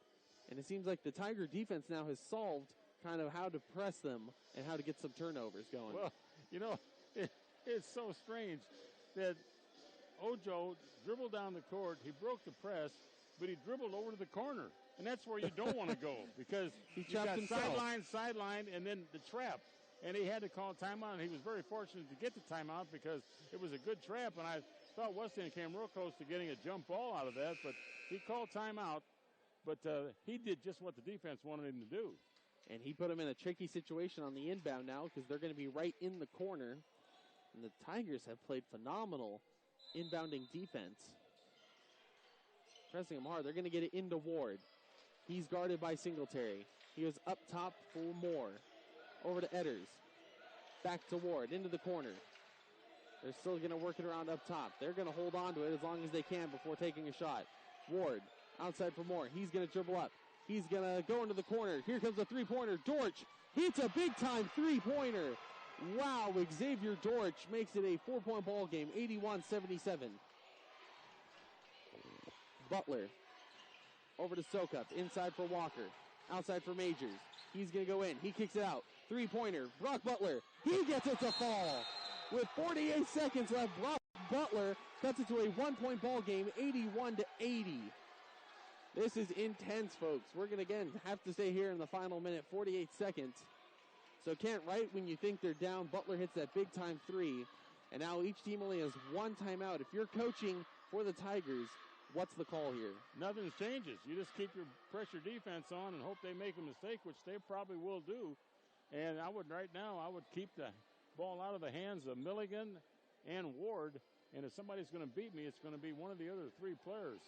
And it seems like the Tiger defense now has solved kind of how to press them and how to get some turnovers going. Well, it's so strange that Ojo dribbled down the court. He broke the press, but he dribbled over to the corner. And that's where you don't want to go because he got himself. sideline, and then the trap. And he had to call timeout, and he was very fortunate to get the timeout because it was a good trap. And I thought Wesleyan came real close to getting a jump ball out of that, but he called timeout. But he did just what the defense wanted him to do. And he put him in a tricky situation on the inbound now because they're going to be right in the corner. And the Tigers have played phenomenal inbounding defense. pressing him hard. They're going to get it into Ward. He's guarded by Singletary. He goes up top for Moore. Over to Edders. Back to Ward, into the corner. They're still going to work it around up top. They're going to hold on to it as long as they can before taking a shot. Ward, outside for Moore. He's going to dribble up. He's going to go into the corner. Here comes a three-pointer. Dortch hits a big-time three-pointer. Wow, Xavier Dortch makes it a 4-point ball game, 81-77. Butler over to Sokup, inside for Walker, outside for Majors. He's going to go in. He kicks it out. Three-pointer. Brock Butler. He gets it to fall. With 48 seconds left, Brock Butler cuts it to a 1-point ball game, 81-80. This is intense, folks. We're going to, again, have to stay here in the final minute, 48 seconds. So Kent, right when you think they're down, Butler hits that big-time three. And now each team only has one timeout. If you're coaching for the Tigers, what's the call here? Nothing changes. You just keep your pressure defense on and hope they make a mistake, which they probably will do. And I would keep the ball out of the hands of Milligan and Ward. And if somebody's going to beat me, it's going to be one of the other three players.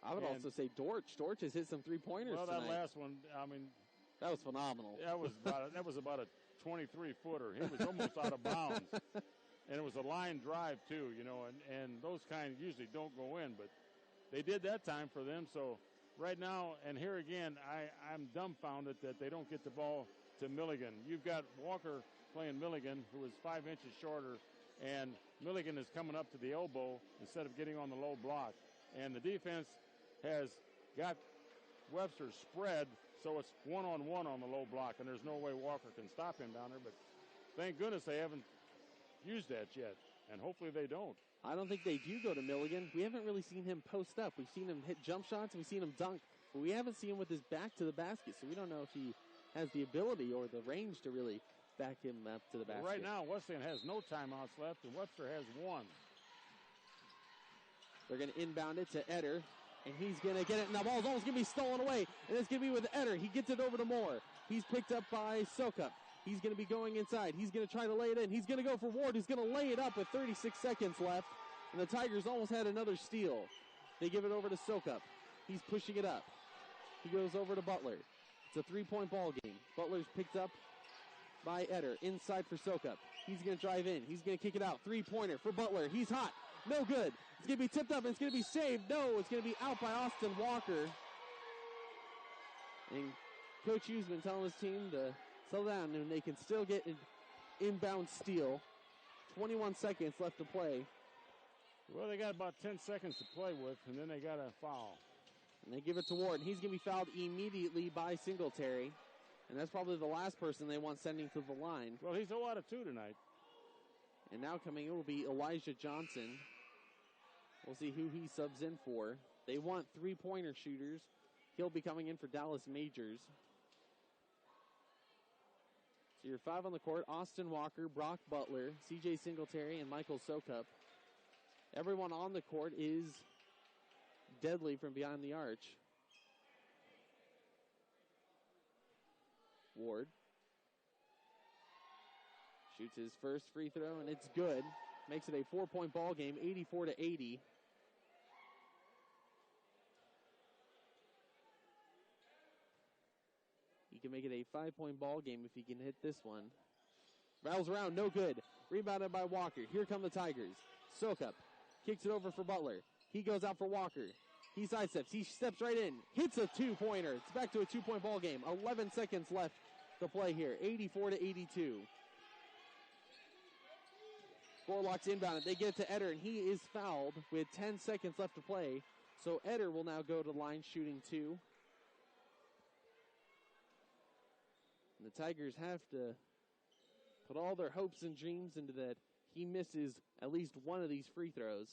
I would also say Dortch. Dortch has hit some three-pointers tonight. That last one, that was phenomenal. That was about a 23-footer. He was almost out of bounds. And it was a line drive, too, and those kind usually don't go in. But they did that time for them. So right now, and here again, I'm dumbfounded that they don't get the ball to Milligan. You've got Walker playing Milligan, who is 5 inches shorter, and Milligan is coming up to the elbow instead of getting on the low block. And the defense has got Webster spread, so it's one-on-one on the low block, and there's no way Walker can stop him down there. But thank goodness they haven't used that yet, and hopefully they don't. I don't think they do go to Milligan. We haven't really seen him post up. We've seen him hit jump shots, we've seen him dunk, but we haven't seen him with his back to the basket, so we don't know if he has the ability or the range to really back him up to the basket. Right now, Wesleyan has no timeouts left, and Webster has one. They're going to inbound it to Eder, and he's going to get it, and the ball's almost going to be stolen away, and it's going to be with Eder. He gets it over to Moore. He's picked up by Sokup. He's going to be going inside. He's going to try to lay it in. He's going to go for Ward, who's going to lay it up with 36 seconds left, and the Tigers almost had another steal. They give it over to Sokup. He's pushing it up. He goes over to Butler. It's a 3-point ball game. Butler's picked up by Eder. Inside for Sokup. He's going to drive in. He's going to kick it out. 3-pointer for Butler. He's hot. No good. It's going to be tipped up, and it's going to be saved. No, it's going to be out by Austin Walker. And Coach Hugh's been telling his team to settle down, and they can still get an inbound steal. 21 seconds left to play. Well, they got about 10 seconds to play with, and then they got a foul. And they give it to Ward, and he's going to be fouled immediately by Singletary. And that's probably the last person they want sending to the line. Well, he's 0 out of 2 tonight. And now coming in will be Elijah Johnson. We'll see who he subs in for. They want 3-pointer shooters. He'll be coming in for Dallas Majors. So you're 5 on the court. Austin Walker, Brock Butler, C.J. Singletary, and Michael Sokup. Everyone on the court is deadly from behind the arch. Ward shoots his first free throw, and it's good. Makes it a 4-point ball game, 84-80. He can make it a 5-point ball game if he can hit this one. Rattles around, no good. Rebounded by Walker. Here come the Tigers. Sokup kicks it over for Butler. He goes out for Walker. He sidesteps. He steps right in. Hits a 2-pointer. It's back to a 2-point ball game. 11 seconds left to play here. 84-82. Gorlock's inbounded. They get it to Eder, and he is fouled with 10 seconds left to play. So Eder will now go to line shooting 2. And the Tigers have to put all their hopes and dreams into that he misses at least one of these free throws.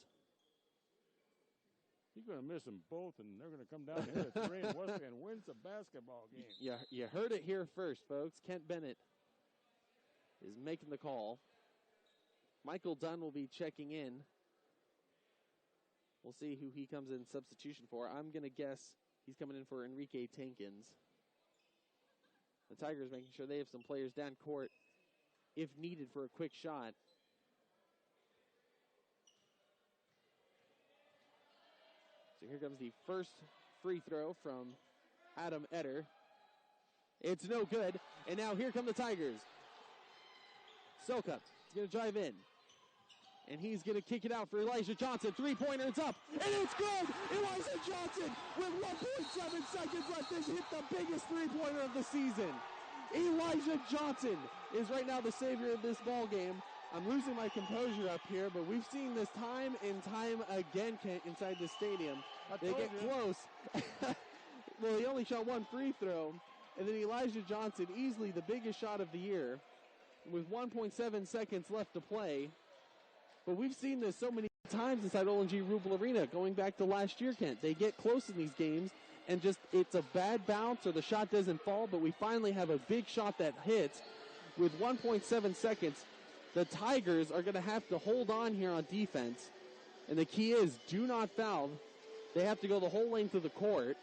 He's going to miss them both, and they're going to come down here at 3, and Wesleyan wins the basketball game. Yeah, you heard it here first, folks. Kent Bennett is making the call. Michael Dunn will be checking in. We'll see who he comes in substitution for. I'm going to guess he's coming in for Enrique Tankins. The Tigers making sure they have some players down court if needed for a quick shot. So here comes the first free throw from Adam Etter. It's no good. And now here come the Tigers. Soka is going to drive in. And he's going to kick it out for Elijah Johnson. Three-pointer, it's up. And it's good! Elijah Johnson with 1.7 seconds left has hit the biggest three-pointer of the season. Elijah Johnson is right now the savior of this ball game. I'm losing my composure up here, but we've seen this time and time again, Kent, inside the stadium. They get close. Well, he only shot one free throw. And then Elijah Johnson, easily the biggest shot of the year, with 1.7 seconds left to play. But we've seen this so many times inside Olin G. Rubel Arena, going back to last year, Kent. They get close in these games, and just it's a bad bounce or the shot doesn't fall, but we finally have a big shot that hits. With 1.7 seconds, the Tigers are going to have to hold on here on defense. And the key is, do not foul. They have to go the whole length of the court.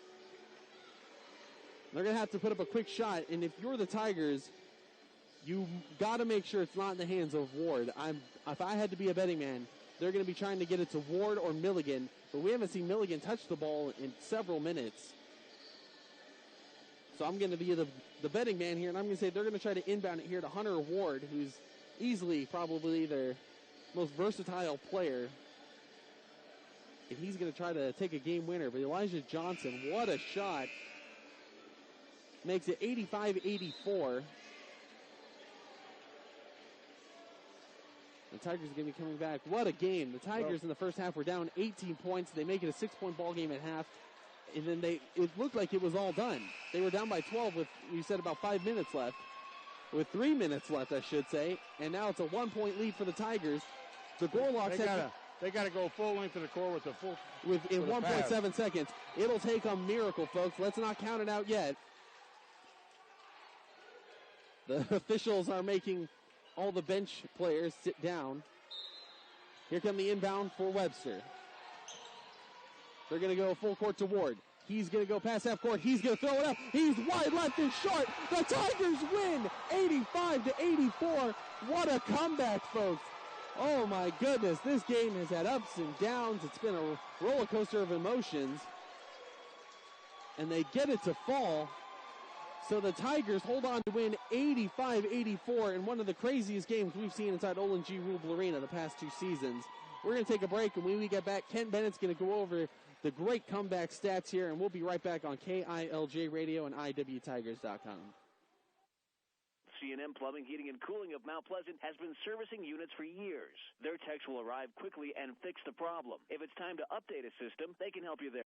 They're going to have to put up a quick shot, and if you're the Tigers, you got to make sure it's not in the hands of Ward. If I had to be a betting man, they're going to be trying to get it to Ward or Milligan, but we haven't seen Milligan touch the ball in several minutes. So I'm going to be the betting man here, and I'm going to say they're going to try to inbound it here to Hunter Ward, who's easily probably their most versatile player. And he's going to try to take a game winner. But Elijah Johnson, what a shot. Makes it 85-84. The Tigers are going to be coming back. What a game. The Tigers in the first half were down 18 points. They make it a 6-point ball game at half. And then it looked like it was all done. They were down by 12 with, you said, about 5 minutes left. With 3 minutes left, I should say. And now it's a 1-point lead for the Tigers. The Gorlocks they got to go full length of the court with the full. In 1.7 seconds. It'll take a miracle, folks. Let's not count it out yet. The officials are making all the bench players sit down. Here come the inbound for Webster. They're going to go full court to Ward. He's going to go past half court. He's going to throw it up. He's wide left and short. The Tigers win 85-84. What a comeback, folks. Oh, my goodness. This game has had ups and downs. It's been a roller coaster of emotions. And they get it to fall. So the Tigers hold on to win 85-84 in one of the craziest games we've seen inside Olin G. Rubel Arena the past 2 seasons. We're going to take a break, and when we get back, Ken Bennett's going to go over the great comeback stats here, and we'll be right back on KILJ Radio and IWTigers.com. C&M Plumbing, Heating, and Cooling of Mount Pleasant has been servicing units for years. Their techs will arrive quickly and fix the problem. If it's time to update a system, they can help you there.